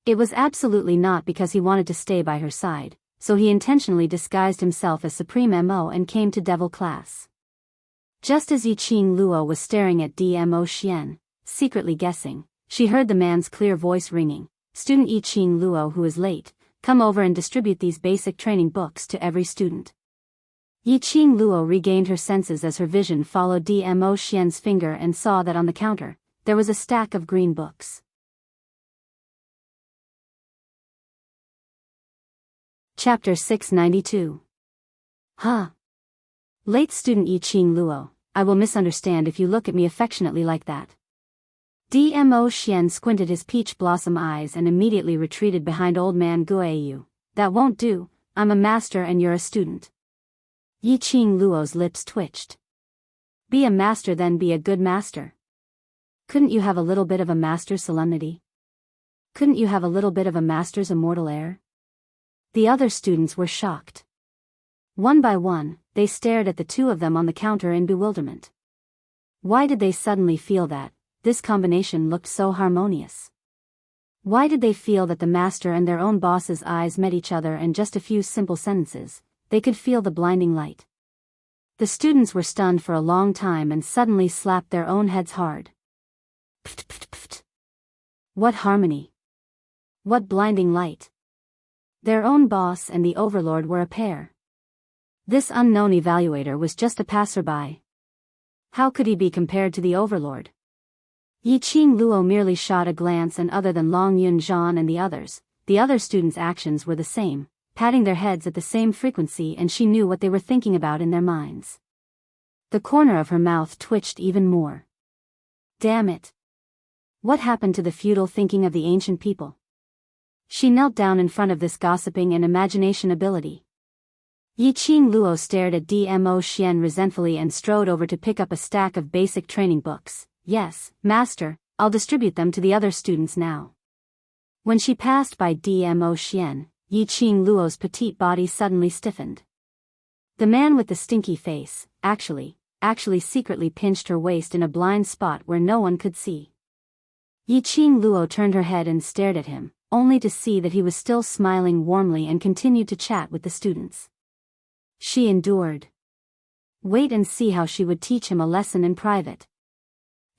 It was absolutely not because he wanted to stay by her side, so he intentionally disguised himself as Supreme Mo and came to Devil class. Just as Yiqing Luo was staring at Dmo Xian, secretly guessing, she heard the man's clear voice ringing, "Student Yiqing Luo who is late, come over and distribute these basic training books to every student." Yiqing Luo regained her senses as her vision followed Dmo Xian's finger and saw that on the counter, there was a stack of green books. Chapter 692. Huh. Late student Yiqing Luo, I will misunderstand if you look at me affectionately like that. Dmo Xian squinted his peach blossom eyes and immediately retreated behind old man Guiyu. That won't do, I'm a master and you're a student. Yiqing Luo's lips twitched. Be a master then be a good master. Couldn't you have a little bit of a master's solemnity? Couldn't you have a little bit of a master's immortal air? The other students were shocked. One by one, they stared at the two of them on the counter in bewilderment. Why did they suddenly feel that this combination looked so harmonious? Why did they feel that the master and their own boss's eyes met each other and just a few simple sentences, they could feel the blinding light? The students were stunned for a long time and suddenly slapped their own heads hard. Pft, pft, pft. What harmony! What blinding light! Their own boss and the overlord were a pair. This unknown evaluator was just a passerby. How could he be compared to the overlord? Yiqing Luo merely shot a glance, and other than Long Yunzhan and the other students' actions were the same, patting their heads at the same frequency, and she knew what they were thinking about in their minds. The corner of her mouth twitched even more. Damn it! What happened to the feudal thinking of the ancient people? She knelt down in front of this gossiping and imagination ability. Yiqing Luo stared at Dmo Xian resentfully and strode over to pick up a stack of basic training books. Yes, master, I'll distribute them to the other students now. When she passed by Dmo Xian, Yiqing Luo's petite body suddenly stiffened. The man with the stinky face, actually secretly pinched her waist in a blind spot where no one could see. Yiqing Luo turned her head and stared at him, only to see that he was still smiling warmly and continued to chat with the students. She endured. Wait and see how she would teach him a lesson in private.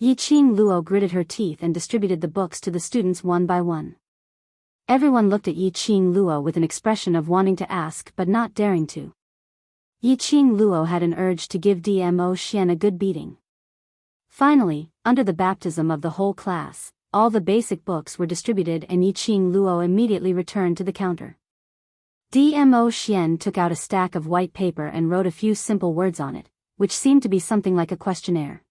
Yiqing Luo gritted her teeth and distributed the books to the students one by one. Everyone looked at Yiqing Luo with an expression of wanting to ask but not daring to. Yiqing Luo had an urge to give Dmo Xian a good beating. Finally, under the baptism of the whole class, all the basic books were distributed and Yiqing Luo immediately returned to the counter. Dmo Xian took out a stack of white paper and wrote a few simple words on it, which seemed to be something like a questionnaire.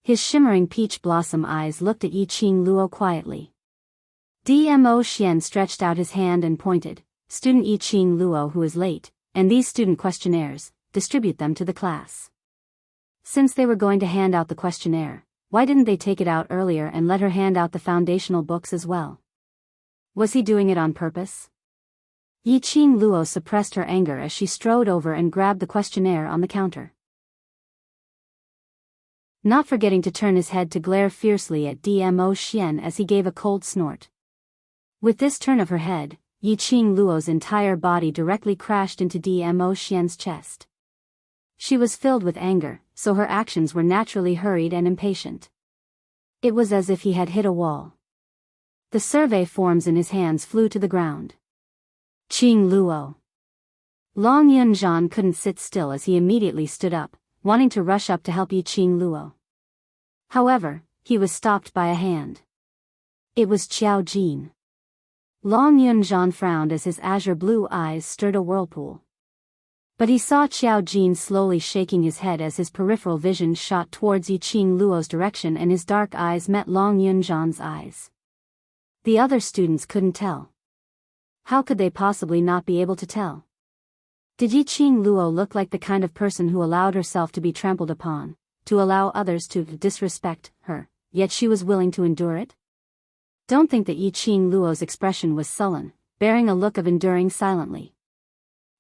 His shimmering peach blossom eyes looked at Yiqing Luo quietly. Dmo Xian stretched out his hand and pointed, "Student Yiqing Luo who is late, and these student questionnaires, distribute them to the class." Since they were going to hand out the questionnaire, why didn't they take it out earlier and let her hand out the foundational books as well? Was he doing it on purpose? Yiqing Luo suppressed her anger as she strode over and grabbed the questionnaire on the counter, not forgetting to turn his head to glare fiercely at Dmo Xian as he gave a cold snort. With this turn of her head, Yiqing Luo's entire body directly crashed into Dmo Xian's chest. She was filled with anger, so her actions were naturally hurried and impatient. It was as if he had hit a wall. The survey forms in his hands flew to the ground. Qing Luo. Long Yunzhan couldn't sit still as he immediately stood up, wanting to rush up to help Yiqing Luo. However, he was stopped by a hand. It was Qiao Jin. Long Yunzhan frowned as his azure blue eyes stirred a whirlpool. But he saw Qiao Jin slowly shaking his head as his peripheral vision shot towards Yiqing Luo's direction and his dark eyes met Long Yunzhan's eyes. The other students couldn't tell. How could they possibly not be able to tell? Did Yiqing Luo look like the kind of person who allowed herself to be trampled upon, to allow others to disrespect her, yet she was willing to endure it? Don't think that Yiqing Luo's expression was sullen, bearing a look of enduring silently.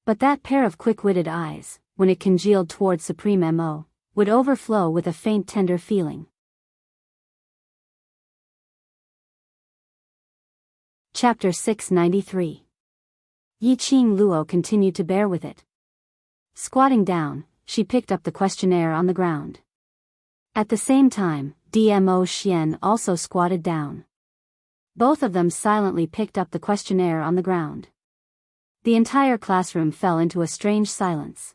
But that pair of quick-witted eyes, when it congealed towards Supreme Mo, would overflow with a faint tender feeling. Chapter 693. Yiqing Luo continued to bear with it. Squatting down, she picked up the questionnaire on the ground. At the same time, Dmo Xian also squatted down. Both of them silently picked up the questionnaire on the ground. The entire classroom fell into a strange silence.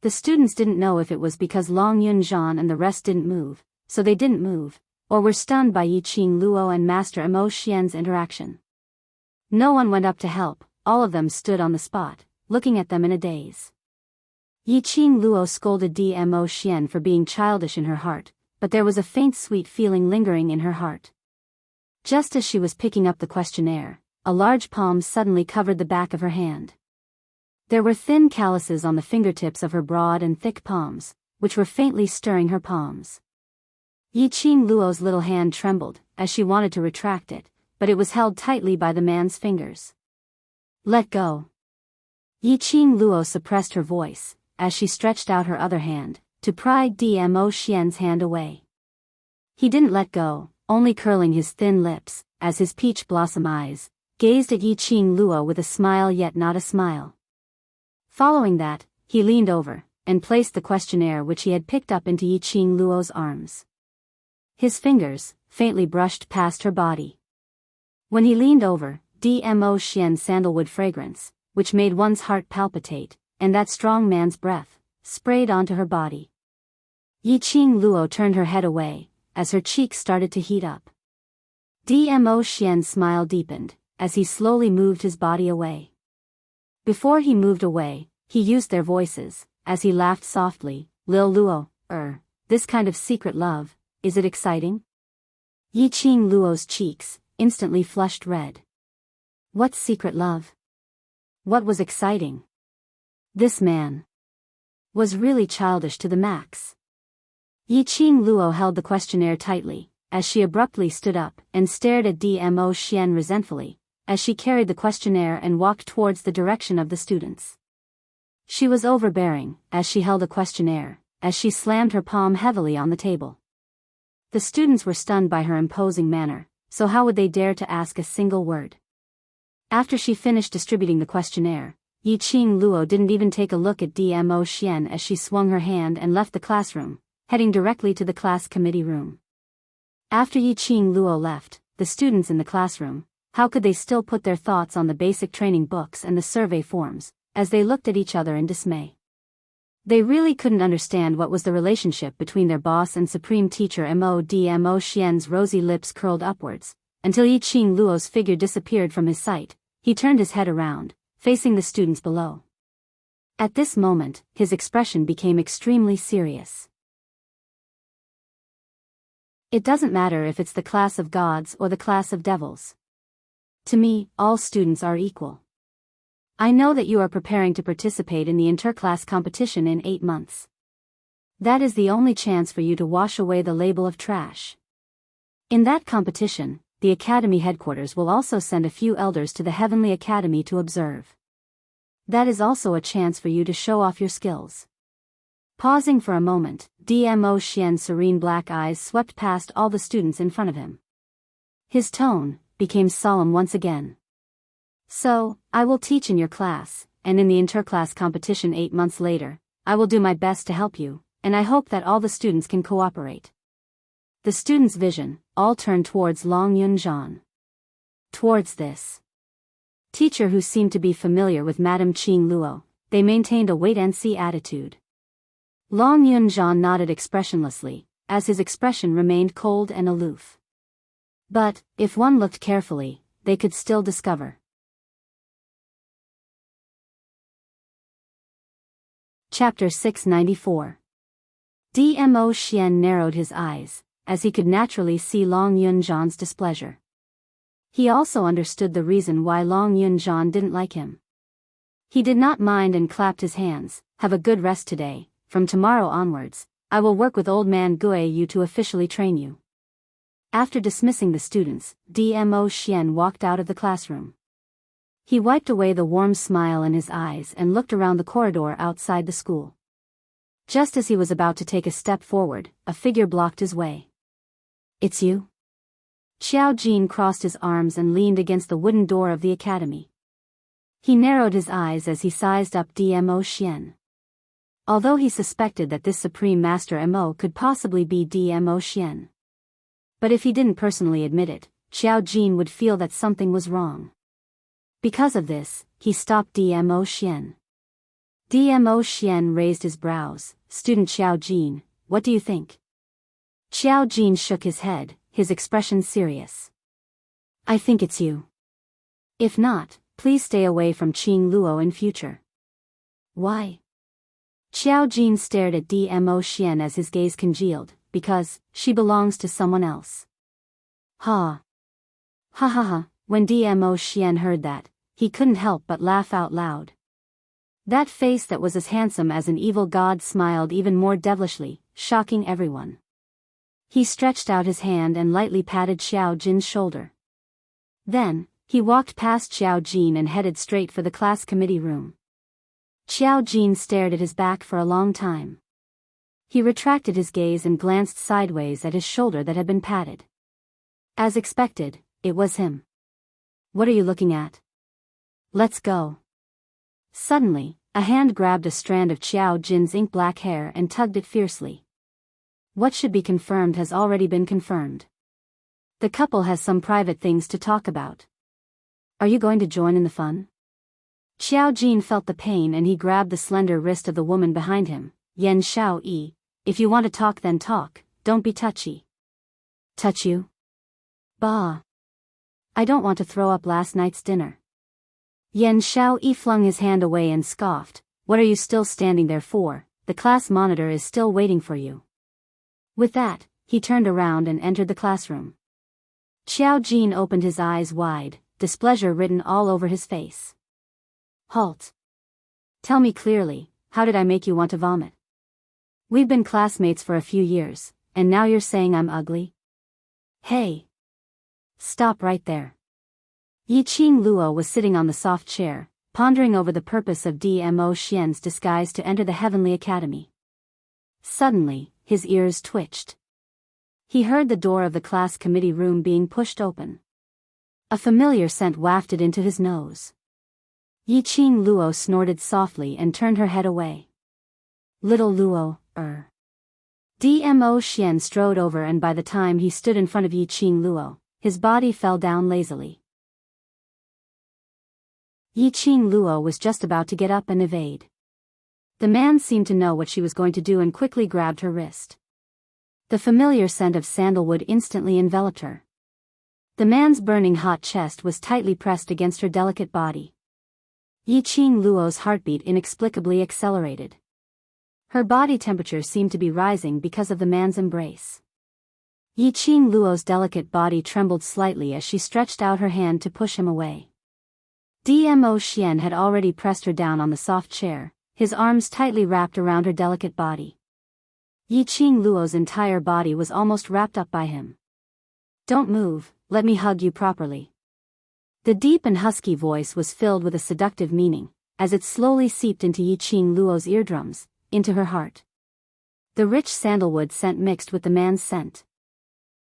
The students didn't know if it was because Long Yunzhan and the rest didn't move, so they didn't move, or were stunned by Yiqing Luo and Master Mo Xian's interaction. No one went up to help, all of them stood on the spot, looking at them in a daze. Yiqing Luo scolded Dmo Xian for being childish in her heart, but there was a faint sweet feeling lingering in her heart. Just as she was picking up the questionnaire, a large palm suddenly covered the back of her hand. There were thin calluses on the fingertips of her broad and thick palms, which were faintly stirring her palms. Yiqing Luo's little hand trembled, as she wanted to retract it, but it was held tightly by the man's fingers. Let go. Yiqing Luo suppressed her voice, as she stretched out her other hand, to pry Dmo Xian's hand away. He didn't let go, only curling his thin lips, as his peach blossom eyes gazed at Yiqing Luo with a smile yet not a smile. Following that, he leaned over, and placed the questionnaire which he had picked up into Yiqing Luo's arms. His fingers, faintly brushed past her body. When he leaned over, Dmo Xian's sandalwood fragrance, which made one's heart palpitate, and that strong man's breath, sprayed onto her body. Yiqing Luo turned her head away, as her cheeks started to heat up. Dmo Xian's smile deepened, as he slowly moved his body away. Before he moved away, he used their voices, as he laughed softly. Lil Luo, this kind of secret love, is it exciting? Yiqing Luo's cheeks instantly flushed red. What secret love? What was exciting? This man was really childish to the max. Yiqing Luo held the questionnaire tightly, as she abruptly stood up and stared at Dmo Xian resentfully, as she carried the questionnaire and walked towards the direction of the students. She was overbearing, as she held the questionnaire, as she slammed her palm heavily on the table. The students were stunned by her imposing manner, so how would they dare to ask a single word? After she finished distributing the questionnaire, Yiqing Luo didn't even take a look at Dmo Xian as she swung her hand and left the classroom, heading directly to the class committee room. After Yiqing Luo left, the students in the classroom, how could they still put their thoughts on the basic training books and the survey forms, as they looked at each other in dismay? They really couldn't understand what was the relationship between their boss and supreme teacher Dmo Xian's rosy lips curled upwards, until Yiqing Luo's figure disappeared from his sight. He turned his head around, facing the students below. At this moment, his expression became extremely serious. It doesn't matter if it's the class of gods or the class of devils. To me, all students are equal. I know that you are preparing to participate in the interclass competition in 8 months. That is the only chance for you to wash away the label of trash. In that competition, the Academy headquarters will also send a few elders to the Heavenly Academy to observe. That is also a chance for you to show off your skills. Pausing for a moment, Dmo Xian's serene black eyes swept past all the students in front of him. His tone became solemn once again. So, I will teach in your class, and in the interclass competition 8 months later, I will do my best to help you, and I hope that all the students can cooperate. The students' vision all turned towards Long Yunzhan. Towards this teacher who seemed to be familiar with Madame Qing Luo, they maintained a wait-and-see attitude. Long Yunzhan nodded expressionlessly, as his expression remained cold and aloof. But, if one looked carefully, they could still discover. Chapter 694. Dmo Xian narrowed his eyes, as he could naturally see Long Yunzhan's displeasure. He also understood the reason why Long Yunzhan didn't like him. He did not mind and clapped his hands. Have a good rest today. From tomorrow onwards, I will work with old man Gui Yu to officially train you. After dismissing the students, Dmo Xian walked out of the classroom. He wiped away the warm smile in his eyes and looked around the corridor outside the school. Just as he was about to take a step forward, a figure blocked his way. It's you? Xiao Jin crossed his arms and leaned against the wooden door of the academy. He narrowed his eyes as he sized up Dmo Xian. Although he suspected that this Supreme Master Mo could possibly be Dmo Xian. But if he didn't personally admit it, Xiao Jin would feel that something was wrong. Because of this, he stopped Dmo Xian. Dmo Xian raised his brows. Student Xiao Jin, what do you think? Xiao Jin shook his head, his expression serious. I think it's you. If not, please stay away from Qing Luo in future. Why? Xiao Jin stared at Dmo Xian as his gaze congealed. Because she belongs to someone else. Ha. Ha ha ha. When Dmo Xian heard that, he couldn't help but laugh out loud. That face that was as handsome as an evil god smiled even more devilishly, shocking everyone. He stretched out his hand and lightly patted Xiao Jin's shoulder. Then, he walked past Xiao Jin and headed straight for the class committee room. Xiao Jin stared at his back for a long time. He retracted his gaze and glanced sideways at his shoulder that had been patted. As expected, it was him. What are you looking at? Let's go. Suddenly, a hand grabbed a strand of Xiao Jin's ink-black hair and tugged it fiercely. What should be confirmed has already been confirmed. The couple has some private things to talk about. Are you going to join in the fun? Xiao Jin felt the pain and he grabbed the slender wrist of the woman behind him. Yan Xiao Yi, if you want to talk then talk, don't be touchy. Touch you? Bah. I don't want to throw up last night's dinner. Yan Xiao Yi flung his hand away and scoffed, what are you still standing there for? The class monitor is still waiting for you. With that, he turned around and entered the classroom. Xiao Jin opened his eyes wide, displeasure written all over his face. Halt. Tell me clearly, how did I make you want to vomit? We've been classmates for a few years, and now you're saying I'm ugly? Hey. Stop right there. Yi Qing Luo was sitting on the soft chair, pondering over the purpose of Dmo Xian's disguise to enter the Heavenly Academy. Suddenly, his ears twitched. He heard the door of the class committee room being pushed open. A familiar scent wafted into his nose. Yi Qing Luo snorted softly and turned her head away. Little Luo, Dmo Xian strode over and by the time he stood in front of Yi Qing Luo, his body fell down lazily. Yi Qing Luo was just about to get up and evade. The man seemed to know what she was going to do and quickly grabbed her wrist. The familiar scent of sandalwood instantly enveloped her. The man's burning hot chest was tightly pressed against her delicate body. Yi Qing Luo's heartbeat inexplicably accelerated. Her body temperature seemed to be rising because of the man's embrace. Yi Qing Luo's delicate body trembled slightly as she stretched out her hand to push him away. Dmo Xian had already pressed her down on the soft chair, his arms tightly wrapped around her delicate body. Yi Qing Luo's entire body was almost wrapped up by him. Don't move, let me hug you properly. The deep and husky voice was filled with a seductive meaning, as it slowly seeped into Yi Qing Luo's eardrums, into her heart. The rich sandalwood scent mixed with the man's scent.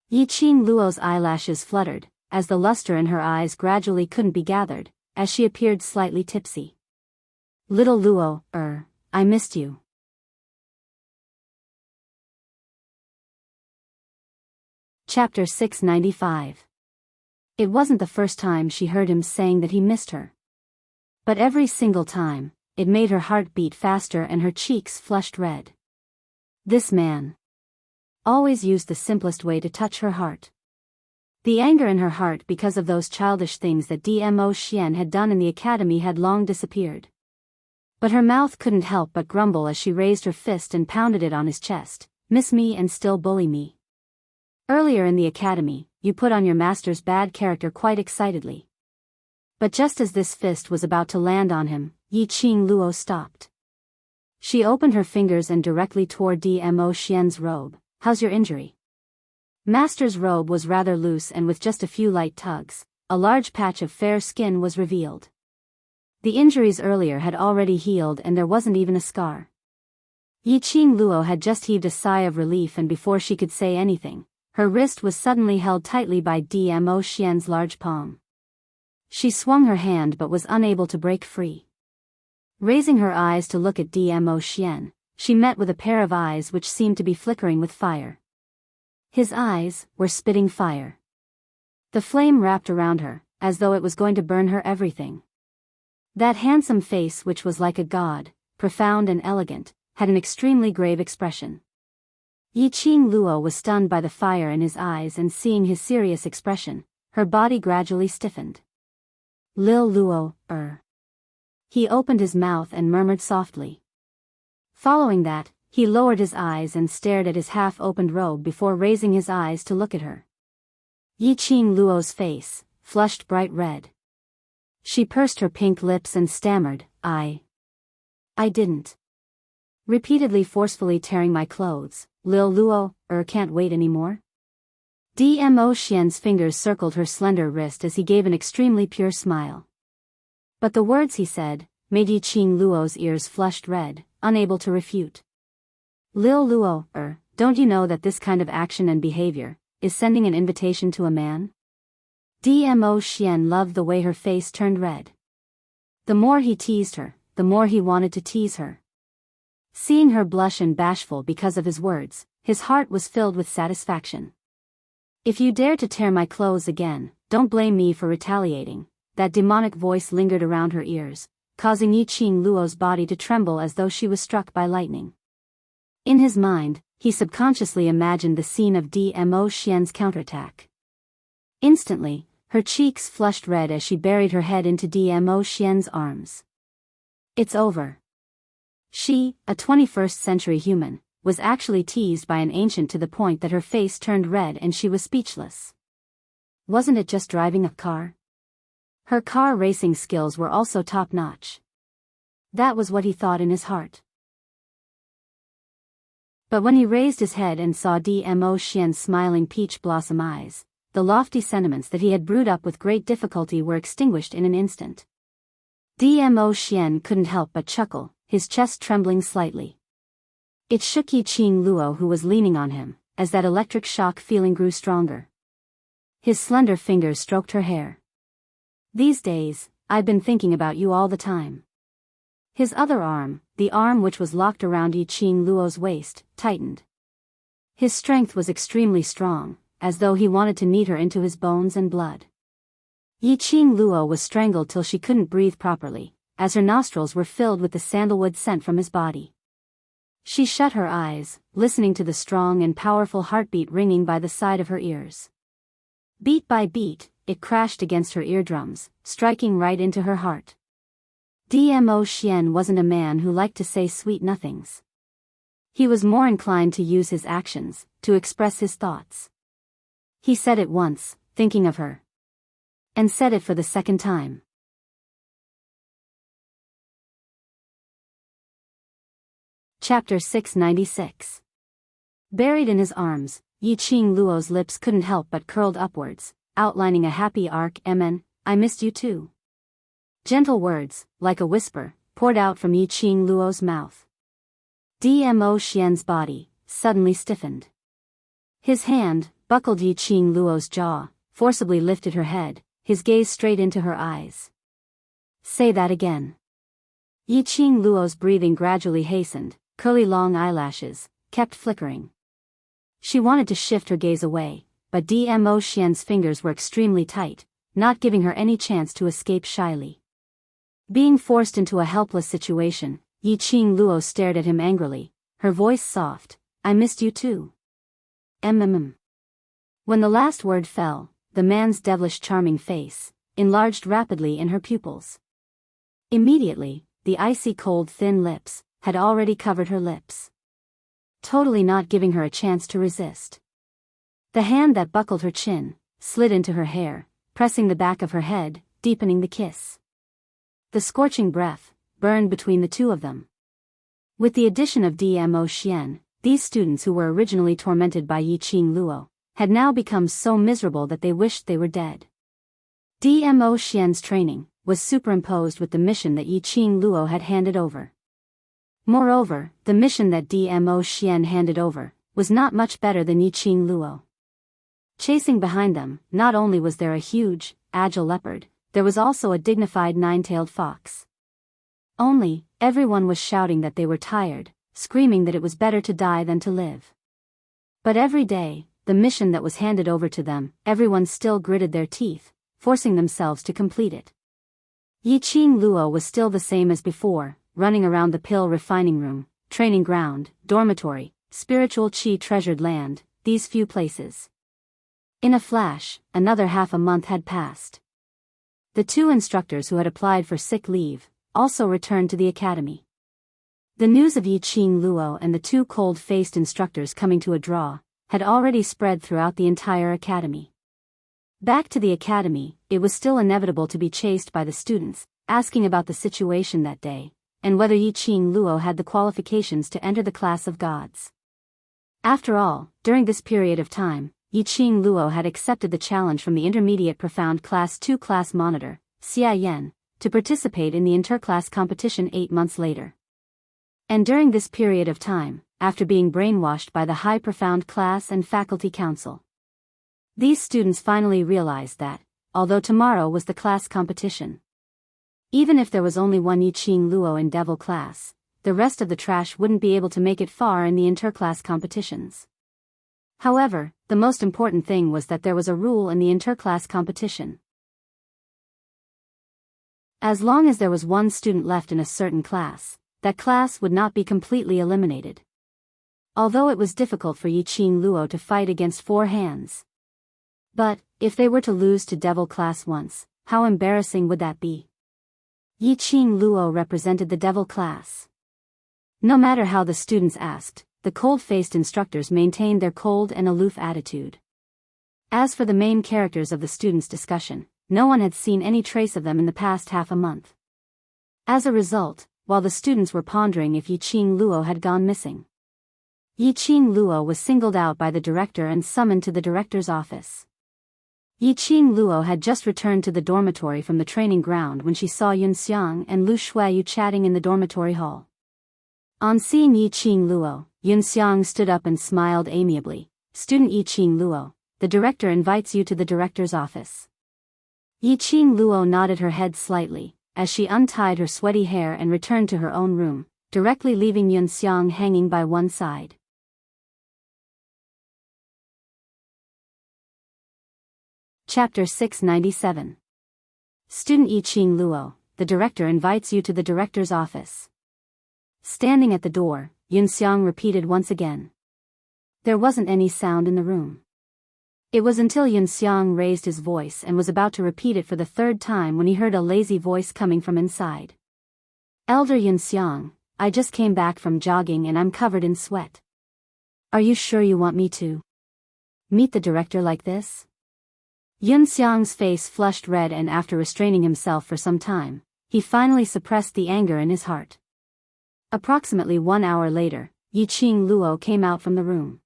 Yi Qing Luo's eyelashes fluttered, as the luster in her eyes gradually couldn't be gathered, as she appeared slightly tipsy. Little Luo, I missed you. Chapter 695. It wasn't the first time she heard him saying that he missed her. But every single time, it made her heart beat faster and her cheeks flushed red. This man always used the simplest way to touch her heart. The anger in her heart because of those childish things that Dmo Xian had done in the academy had long disappeared. But her mouth couldn't help but grumble as she raised her fist and pounded it on his chest, miss me and still bully me. Earlier in the academy, you put on your master's bad character quite excitedly. But just as this fist was about to land on him, Yi Qing Luo stopped. She opened her fingers and directly tore Dmo Xian's robe. How's your injury? Master's robe was rather loose and with just a few light tugs, a large patch of fair skin was revealed. The injuries earlier had already healed and there wasn't even a scar. Yi Qing Luo had just heaved a sigh of relief and before she could say anything, her wrist was suddenly held tightly by Dmo Xian's large palm. She swung her hand but was unable to break free. Raising her eyes to look at Dmo Xian, she met with a pair of eyes which seemed to be flickering with fire. His eyes were spitting fire. The flame wrapped around her, as though it was going to burn her everything. That handsome face which was like a god, profound and elegant, had an extremely grave expression. Yi Qing Luo was stunned by the fire in his eyes and seeing his serious expression, her body gradually stiffened. Lil Luo, He opened his mouth and murmured softly. Following that, he lowered his eyes and stared at his half-opened robe before raising his eyes to look at her. Yi Qing Luo's face flushed bright red. She pursed her pink lips and stammered, I didn't. Repeatedly forcefully tearing my clothes, Lil Luo, can't wait anymore? Dmo Xian's fingers circled her slender wrist as he gave an extremely pure smile. But the words he said made Yi Qing Luo's ears flushed red, unable to refute. Lil Luo, don't you know that this kind of action and behavior is sending an invitation to a man? Dmo Xian loved the way her face turned red. The more he teased her, the more he wanted to tease her. Seeing her blush and bashful because of his words, his heart was filled with satisfaction. "If you dare to tear my clothes again, don't blame me for retaliating." That demonic voice lingered around her ears, causing Yiqing Luo's body to tremble as though she was struck by lightning. In his mind, he subconsciously imagined the scene of Dmo Xian's counterattack. Instantly, her cheeks flushed red as she buried her head into Dmo Xian's arms. "It's over." She, a 21st-century human, was actually teased by an ancient to the point that her face turned red and she was speechless. Wasn't it just driving a car? Her car racing skills were also top-notch. That was what he thought in his heart. But when he raised his head and saw Dmo Xian's smiling peach blossom eyes, the lofty sentiments that he had brewed up with great difficulty were extinguished in an instant. Dmo Xian couldn't help but chuckle, his chest trembling slightly. It shook Yiqing Luo, who was leaning on him, as that electric shock feeling grew stronger. His slender fingers stroked her hair. "These days, I've been thinking about you all the time." His other arm, the arm which was locked around Yiqing Luo's waist, tightened. His strength was extremely strong, as though he wanted to knead her into his bones and blood. Yiqing Luo was strangled till she couldn't breathe properly, as her nostrils were filled with the sandalwood scent from his body. She shut her eyes, listening to the strong and powerful heartbeat ringing by the side of her ears. Beat by beat, it crashed against her eardrums, striking right into her heart. Dmo Xian wasn't a man who liked to say sweet nothings. He was more inclined to use his actions, to express his thoughts. He said it once, thinking of her. And said it for the second time. Chapter 696. Buried in his arms, Yiqing Luo's lips couldn't help but curled upwards, outlining a happy arc. "I missed you too." Gentle words, like a whisper, poured out from Yiqing Luo's mouth. Dmo Xian's body suddenly stiffened. His hand buckled Yiqing Luo's jaw, forcibly lifted her head, his gaze straight into her eyes. "Say that again." Yiqing Luo's breathing gradually hastened, curly long eyelashes kept flickering. She wanted to shift her gaze away, but Dmo Xian's fingers were extremely tight, not giving her any chance to escape shyly. Being forced into a helpless situation, Yiqing Luo stared at him angrily, her voice soft. "I missed you too." When the last word fell, the man's devilish charming face enlarged rapidly in her pupils. Immediately, the icy cold thin lips had already covered her lips, totally not giving her a chance to resist. The hand that buckled her chin slid into her hair, pressing the back of her head, deepening the kiss. The scorching breath burned between the two of them. With the addition of Dmo Xian, these students who were originally tormented by Yiqing Luo had now become so miserable that they wished they were dead. Dmo Xian's training was superimposed with the mission that Yiqing Luo had handed over. Moreover, the mission that Dmo Xian handed over was not much better than Yiqing Luo. Chasing behind them, not only was there a huge, agile leopard, there was also a dignified nine-tailed fox. Only, everyone was shouting that they were tired, screaming that it was better to die than to live. But every day, the mission that was handed over to them, everyone still gritted their teeth, forcing themselves to complete it. Yiqing Luo was still the same as before, running around the pill refining room, training ground, dormitory, spiritual chi treasured land, these few places. In a flash, another half a month had passed. The two instructors who had applied for sick leave also returned to the academy. The news of Yiqing Luo and the two cold-faced instructors coming to a draw had already spread throughout the entire academy. Back to the academy, it was still inevitable to be chased by the students, asking about the situation that day, and whether Yiqing Luo had the qualifications to enter the class of gods. After all, during this period of time, Yiqing Luo had accepted the challenge from the Intermediate Profound Class 2 class monitor, Xia Yan, to participate in the interclass competition 8 months later. And during this period of time, after being brainwashed by the High Profound Class and Faculty Council, these students finally realized that, although tomorrow was the class competition, even if there was only one Yiqing Luo in Devil class, the rest of the trash wouldn't be able to make it far in the interclass competitions. However, the most important thing was that there was a rule in the interclass competition. As long as there was one student left in a certain class, that class would not be completely eliminated. Although it was difficult for Yiqing Luo to fight against 4 hands. But, if they were to lose to Devil Class once, how embarrassing would that be? Yiqing Luo represented the Devil Class. No matter how the students asked, the cold-faced instructors maintained their cold and aloof attitude. As for the main characters of the students' discussion, no one had seen any trace of them in the past half a month. As a result, while the students were pondering if Yiqing Luo had gone missing, Yiqing Luo was singled out by the director and summoned to the director's office. Yiqing Luo had just returned to the dormitory from the training ground when she saw Yunxiang and Lu Shuiyu chatting in the dormitory hall. On seeing Yiqing Luo, Yunxiang stood up and smiled amiably. "Student Yiqing Luo, the director invites you to the director's office." Yiqing Luo nodded her head slightly, as she untied her sweaty hair and returned to her own room, directly leaving Yunxiang hanging by one side. Chapter 697. Student Yiqing Luo, the director invites you to the director's office. Standing at the door, Yunxiang repeated once again. There wasn't any sound in the room. It was until Yunxiang raised his voice and was about to repeat it for the 3rd time when he heard a lazy voice coming from inside. "Elder Yunxiang, I just came back from jogging and I'm covered in sweat. Are you sure you want me to meet the director like this?" Yunxiang's face flushed red, and after restraining himself for some time, he finally suppressed the anger in his heart. Approximately 1 hour later, Yiqing Luo came out from the room.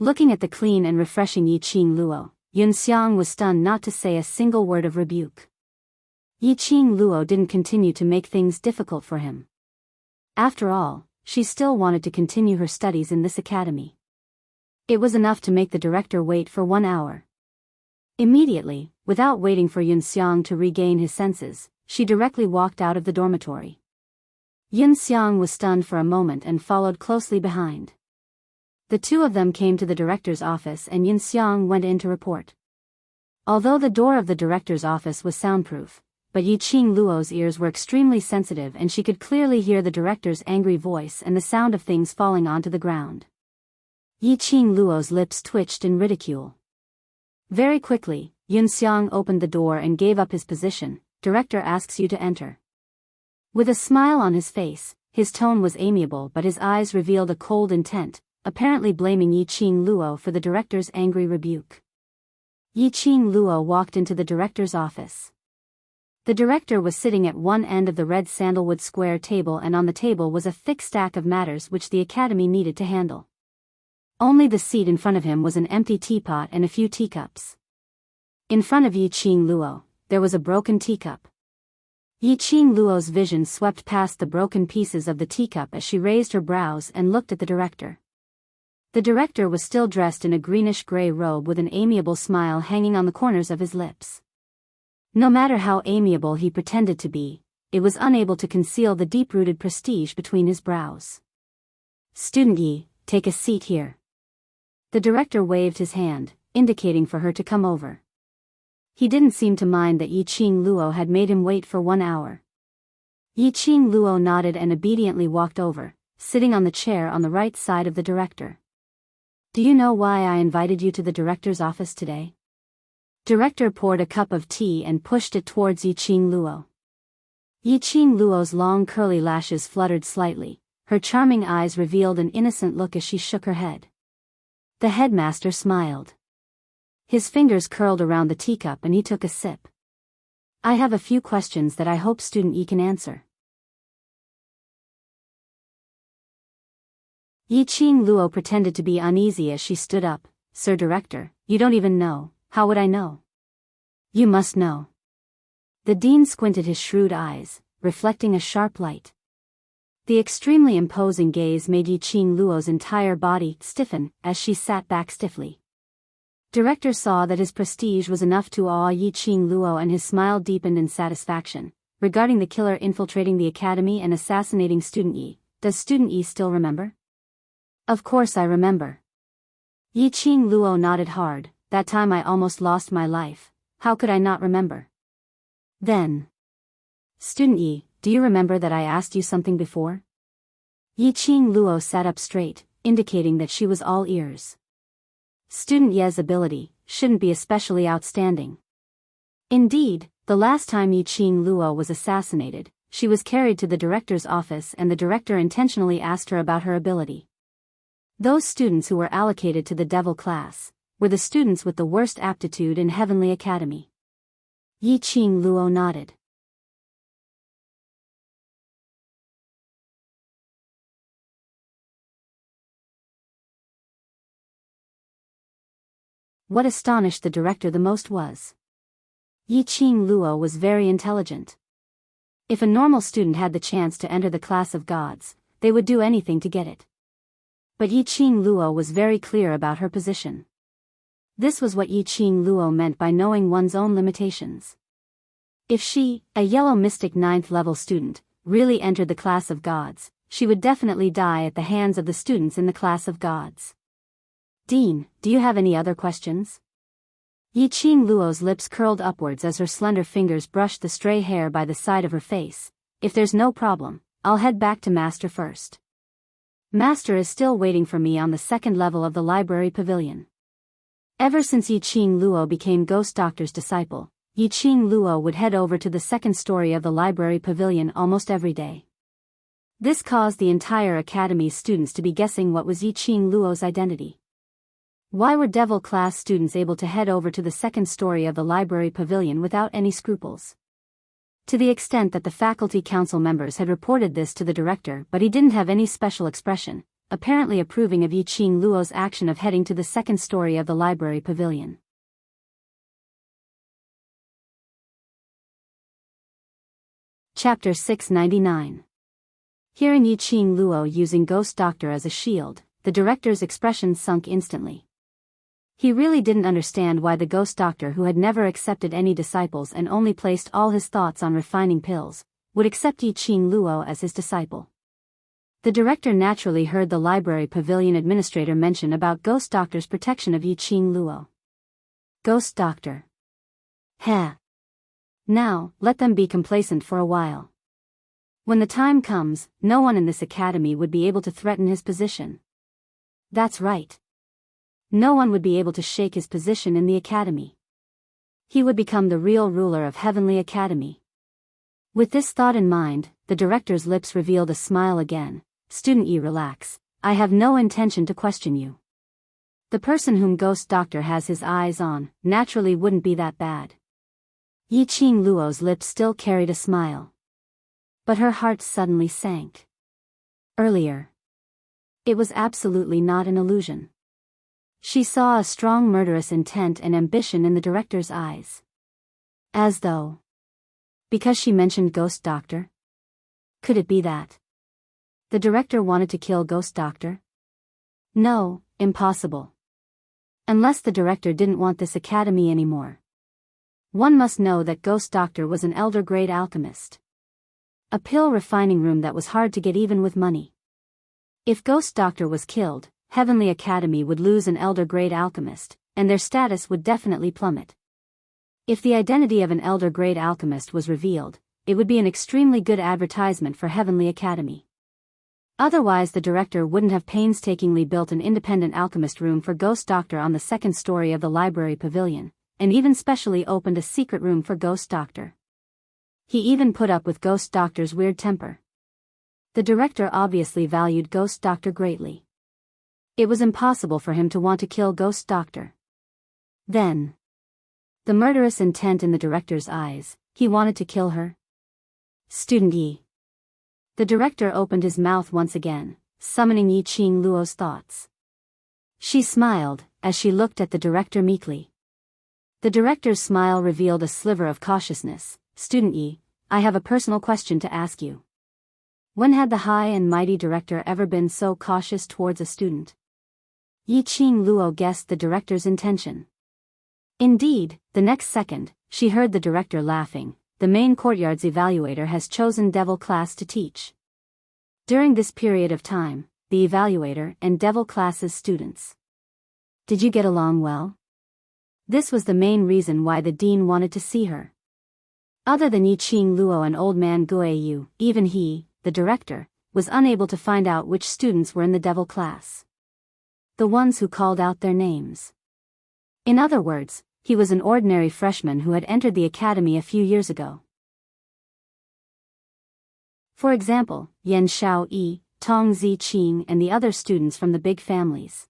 Looking at the clean and refreshing Yiqing Luo, Yunxiang was stunned not to say a single word of rebuke. Yiqing Luo didn't continue to make things difficult for him. After all, she still wanted to continue her studies in this academy. It was enough to make the director wait for 1 hour. Immediately, without waiting for Yunxiang to regain his senses, she directly walked out of the dormitory. Yunxiang was stunned for a moment and followed closely behind. The two of them came to the director's office and Yunxiang went in to report. Although the door of the director's office was soundproof, but Yiqing Luo's ears were extremely sensitive and she could clearly hear the director's angry voice and the sound of things falling onto the ground. Yiqing Luo's lips twitched in ridicule. Very quickly, Yunxiang opened the door and gave up his position. "Director asks you to enter." With a smile on his face, his tone was amiable but his eyes revealed a cold intent, apparently blaming Yiqing Luo for the director's angry rebuke. Yiqing Luo walked into the director's office. The director was sitting at one end of the red sandalwood square table, and on the table was a thick stack of matters which the academy needed to handle. Only the seat in front of him was an empty teapot and a few teacups. In front of Yiqing Luo, there was a broken teacup. Yiqing Luo's vision swept past the broken pieces of the teacup as she raised her brows and looked at the director. The director was still dressed in a greenish-gray robe with an amiable smile hanging on the corners of his lips. No matter how amiable he pretended to be, it was unable to conceal the deep-rooted prestige between his brows. "Student Yi, take a seat here." The director waved his hand, indicating for her to come over. He didn't seem to mind that Yiqing Luo had made him wait for 1 hour. Yiqing Luo nodded and obediently walked over, sitting on the chair on the right side of the director. "Do you know why I invited you to the director's office today?" Director poured a cup of tea and pushed it towards Yiqing Luo. Yiqing Luo's long curly lashes fluttered slightly, her charming eyes revealed an innocent look as she shook her head. The headmaster smiled. His fingers curled around the teacup and he took a sip. "I have a few questions that I hope Student Yi can answer." Yiqing Luo pretended to be uneasy as she stood up. "Sir Director, you don't even know. How would I know?" "You must know." The dean squinted his shrewd eyes, reflecting a sharp light. The extremely imposing gaze made Yiqing Luo's entire body stiffen as she sat back stiffly. Director saw that his prestige was enough to awe Yiqing Luo and his smile deepened in satisfaction. "Regarding the killer infiltrating the academy and assassinating Student Yi, does Student Yi still remember?" "Of course I remember." Yi Qing Luo nodded hard. That time I almost lost my life. How could I not remember? Then. Student Yi, do you remember that I asked you something before? Yi Qing Luo sat up straight, indicating that she was all ears. Student Ye's ability shouldn't be especially outstanding. Indeed, the last time Yi Qing Luo was assassinated, she was carried to the director's office and the director intentionally asked her about her ability. Those students who were allocated to the devil class were the students with the worst aptitude in Heavenly Academy. Yi Qing Luo nodded. What astonished the director the most was Yi Qing Luo was very intelligent. If a normal student had the chance to enter the class of gods, they would do anything to get it. But Yi Qing Luo was very clear about her position. This was what Yi Qing Luo meant by knowing one's own limitations. If she, a yellow mystic 9th level student, really entered the class of gods, she would definitely die at the hands of the students in the class of gods. Dean, do you have any other questions? Yi Qing Luo's lips curled upwards as her slender fingers brushed the stray hair by the side of her face. If there's no problem, I'll head back to Master first. Master is still waiting for me on the 2nd level of the library pavilion. Ever since Yi Qing Luo became Ghost Doctor's disciple, Yi Qing Luo would head over to the 2nd story of the library pavilion almost every day. This caused the entire academy's students to be guessing what was Yi Qing Luo's identity. Why were devil class students able to head over to the 2nd story of the library pavilion without any scruples? To the extent that the faculty council members had reported this to the director, but he didn't have any special expression, apparently approving of Yi Qing Luo's action of heading to the 2nd story of the library pavilion. Chapter 699. Hearing Yi Qing Luo using Ghost Doctor as a shield, the director's expression sunk instantly. He really didn't understand why the Ghost Doctor, who had never accepted any disciples and only placed all his thoughts on refining pills, would accept Yi Qing Luo as his disciple. The director naturally heard the library pavilion administrator mention about Ghost Doctor's protection of Yi Qing Luo. Ghost Doctor. Heh. Now, let them be complacent for a while. When the time comes, no one in this academy would be able to threaten his position. That's right. No one would be able to shake his position in the academy. He would become the real ruler of Heavenly Academy. With this thought in mind, the director's lips revealed a smile again. Student Yi, relax. I have no intention to question you. The person whom Ghost Doctor has his eyes on naturally wouldn't be that bad. Yi Qing Luo's lips still carried a smile. But her heart suddenly sank. Earlier. It was absolutely not an illusion. She saw a strong murderous intent and ambition in the director's eyes. As though. Because she mentioned Ghost Doctor? Could it be that the director wanted to kill Ghost Doctor? No, impossible. Unless the director didn't want this academy anymore. One must know that Ghost Doctor was an elder grade alchemist. A pill refining room that was hard to get even with money. If Ghost Doctor was killed, Heavenly Academy would lose an elder grade alchemist, and their status would definitely plummet. If the identity of an elder grade alchemist was revealed, it would be an extremely good advertisement for Heavenly Academy. Otherwise the director wouldn't have painstakingly built an independent alchemist room for Ghost Doctor on the 2nd story of the library pavilion, and even specially opened a secret room for Ghost Doctor. He even put up with Ghost Doctor's weird temper. The director obviously valued Ghost Doctor greatly. It was impossible for him to want to kill Ghost Doctor. Then. The murderous intent in the director's eyes, he wanted to kill her. Student Yi. The director opened his mouth once again, summoning Yi Qing Luo's thoughts. She smiled, as she looked at the director meekly. The director's smile revealed a sliver of cautiousness. Student Yi, I have a personal question to ask you. When had the high and mighty director ever been so cautious towards a student? Yi Qing Luo guessed the director's intention. Indeed, the next second, she heard the director laughing. The main courtyard's evaluator has chosen devil class to teach. During this period of time, the evaluator and devil class's students Did you get along well? This was the main reason why the dean wanted to see her. Other than Yiqing Luo and old man Guiyu, even he, the director, was unable to find out which students were in the devil class. The ones who called out their names. In other words, he was an ordinary freshman who had entered the academy a few years ago. For example, Yan Xiaoyi, Tong Ziqing and the other students from the big families.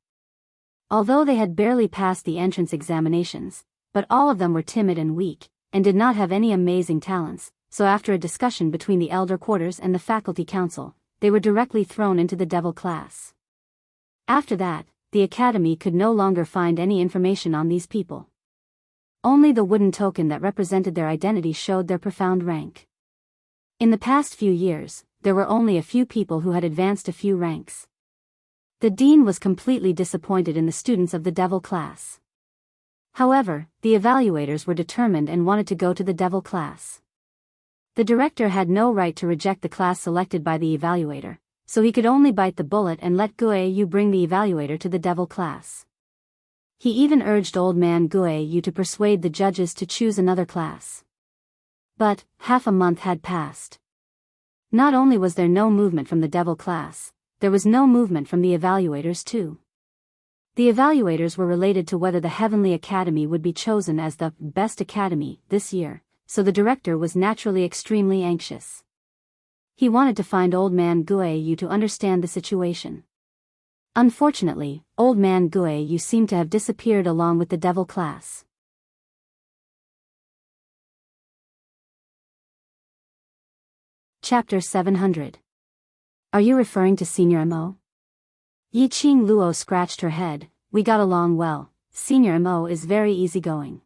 Although they had barely passed the entrance examinations, but all of them were timid and weak, and did not have any amazing talents, so after a discussion between the elder quarters and the faculty council, they were directly thrown into the devil class. After that, the academy could no longer find any information on these people. Only the wooden token that represented their identity showed their profound rank. In the past few years, there were only a few people who had advanced a few ranks. The dean was completely disappointed in the students of the devil class. However, the evaluators were determined and wanted to go to the devil class. The director had no right to reject the class selected by the evaluator, so he could only bite the bullet and let Guiyu bring the evaluator to the devil class. He even urged old man Guiyu to persuade the judges to choose another class. But, half a month had passed. Not only was there no movement from the devil class, there was no movement from the evaluators too. The evaluators were related to whether the Heavenly Academy would be chosen as the best academy this year, so the director was naturally extremely anxious. He wanted to find old man Guiyu to understand the situation. Unfortunately, old man Guiyu seemed to have disappeared along with the devil class. Chapter 700. Are you referring to Senior Mo? Yiqing Luo scratched her head. We got along well. Senior Mo is very easygoing.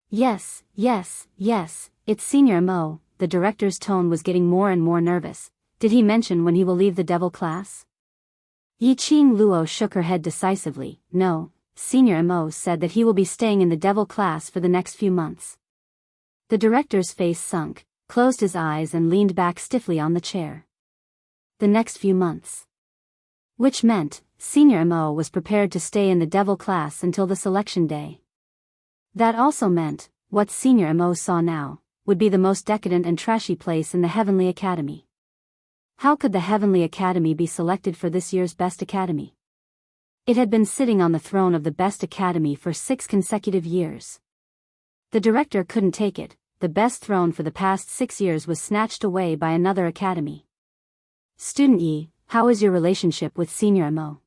Yes, it's Senior Mo. The director's tone was getting more and more nervous. Did he mention when he will leave the devil class? Yiqing Luo shook her head decisively. No, Senior Mo said that he will be staying in the devil class for the next few months. The director's face sunk, closed his eyes and leaned back stiffly on the chair. The next few months. Which meant, Senior Mo was prepared to stay in the devil class until the selection day. That also meant, what Senior Mo saw now, would be the most decadent and trashy place in the Heavenly Academy. How could the Heavenly Academy be selected for this year's Best Academy? It had been sitting on the throne of the Best Academy for 6 consecutive years. The director couldn't take it. The best throne for the past 6 years was snatched away by another academy. Student Yi, how is your relationship with Senior Mo?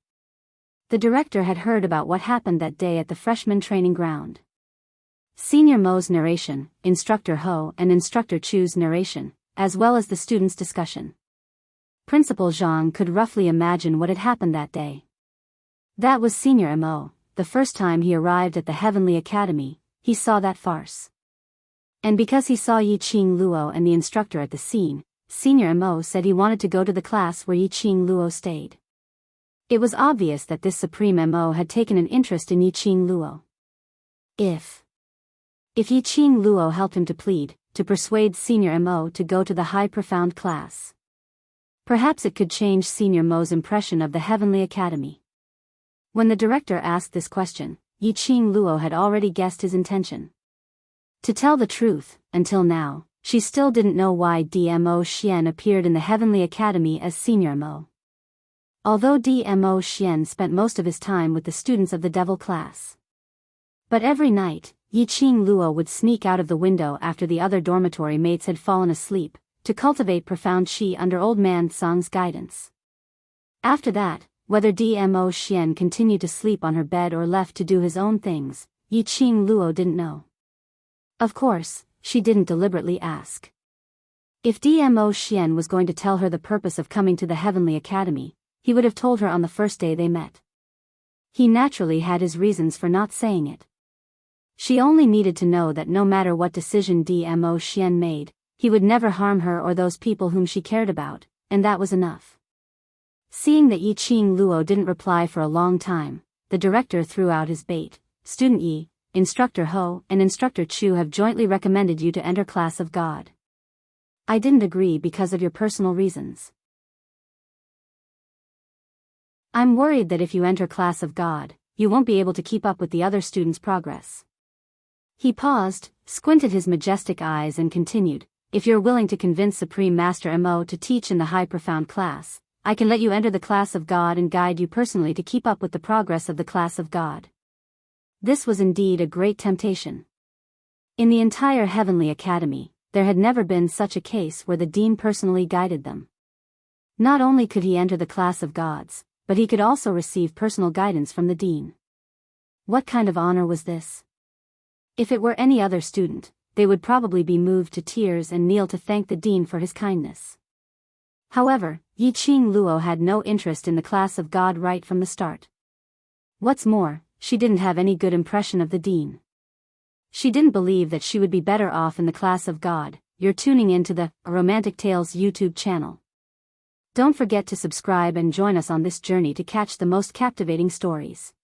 The director had heard about what happened that day at the freshman training ground. Senior Mo's narration, Instructor Ho and Instructor Chu's narration, as well as the students' discussion. Principal Zhang could roughly imagine what had happened that day. That was Senior Mo. The first time he arrived at the Heavenly Academy, he saw that farce. And because he saw Yiqing Luo and the instructor at the scene, Senior Mo said he wanted to go to the class where Yiqing Luo stayed. It was obvious that this Supreme Mo had taken an interest in Yiqing Luo. If Yiqing Luo helped him to plead, to persuade Senior Mo to go to the high profound class, perhaps it could change Senior Mo's impression of the Heavenly Academy. When the director asked this question, Yiqing Luo had already guessed his intention. To tell the truth, until now, she still didn't know why DMO Xian appeared in the Heavenly Academy as Senior Mo. Although DMO Xian spent most of his time with the students of the devil class. But every night, Yiqing Luo would sneak out of the window after the other dormitory mates had fallen asleep, to cultivate profound qi under old man Sang's guidance. After that, whether DMO Xian continued to sleep on her bed or left to do his own things, Yiqing Luo didn't know. Of course, she didn't deliberately ask. If DMO Xian was going to tell her the purpose of coming to the Heavenly Academy, he would have told her on the first day they met. He naturally had his reasons for not saying it. She only needed to know that no matter what decision DMO Xian made, he would never harm her or those people whom she cared about, and that was enough. Seeing that Yiqing Luo didn't reply for a long time, the director threw out his bait. Student Yi, Instructor Ho and Instructor Chu have jointly recommended you to enter Class of God. I didn't agree because of your personal reasons. I'm worried that if you enter Class of God, you won't be able to keep up with the other students' progress. He paused, squinted his majestic eyes and continued, if you're willing to convince Supreme Master Mo to teach in the high profound class, I can let you enter the class of God and guide you personally to keep up with the progress of the class of God. This was indeed a great temptation. In the entire Heavenly Academy, there had never been such a case where the dean personally guided them. Not only could he enter the class of gods, but he could also receive personal guidance from the dean. What kind of honor was this? If it were any other student, they would probably be moved to tears and kneel to thank the dean for his kindness. However, Yiqing Luo had no interest in the class of God right from the start. What's more, she didn't have any good impression of the dean. She didn't believe that she would be better off in the class of God. You're tuning into the Romantic Tales YouTube channel. Don't forget to subscribe and join us on this journey to catch the most captivating stories.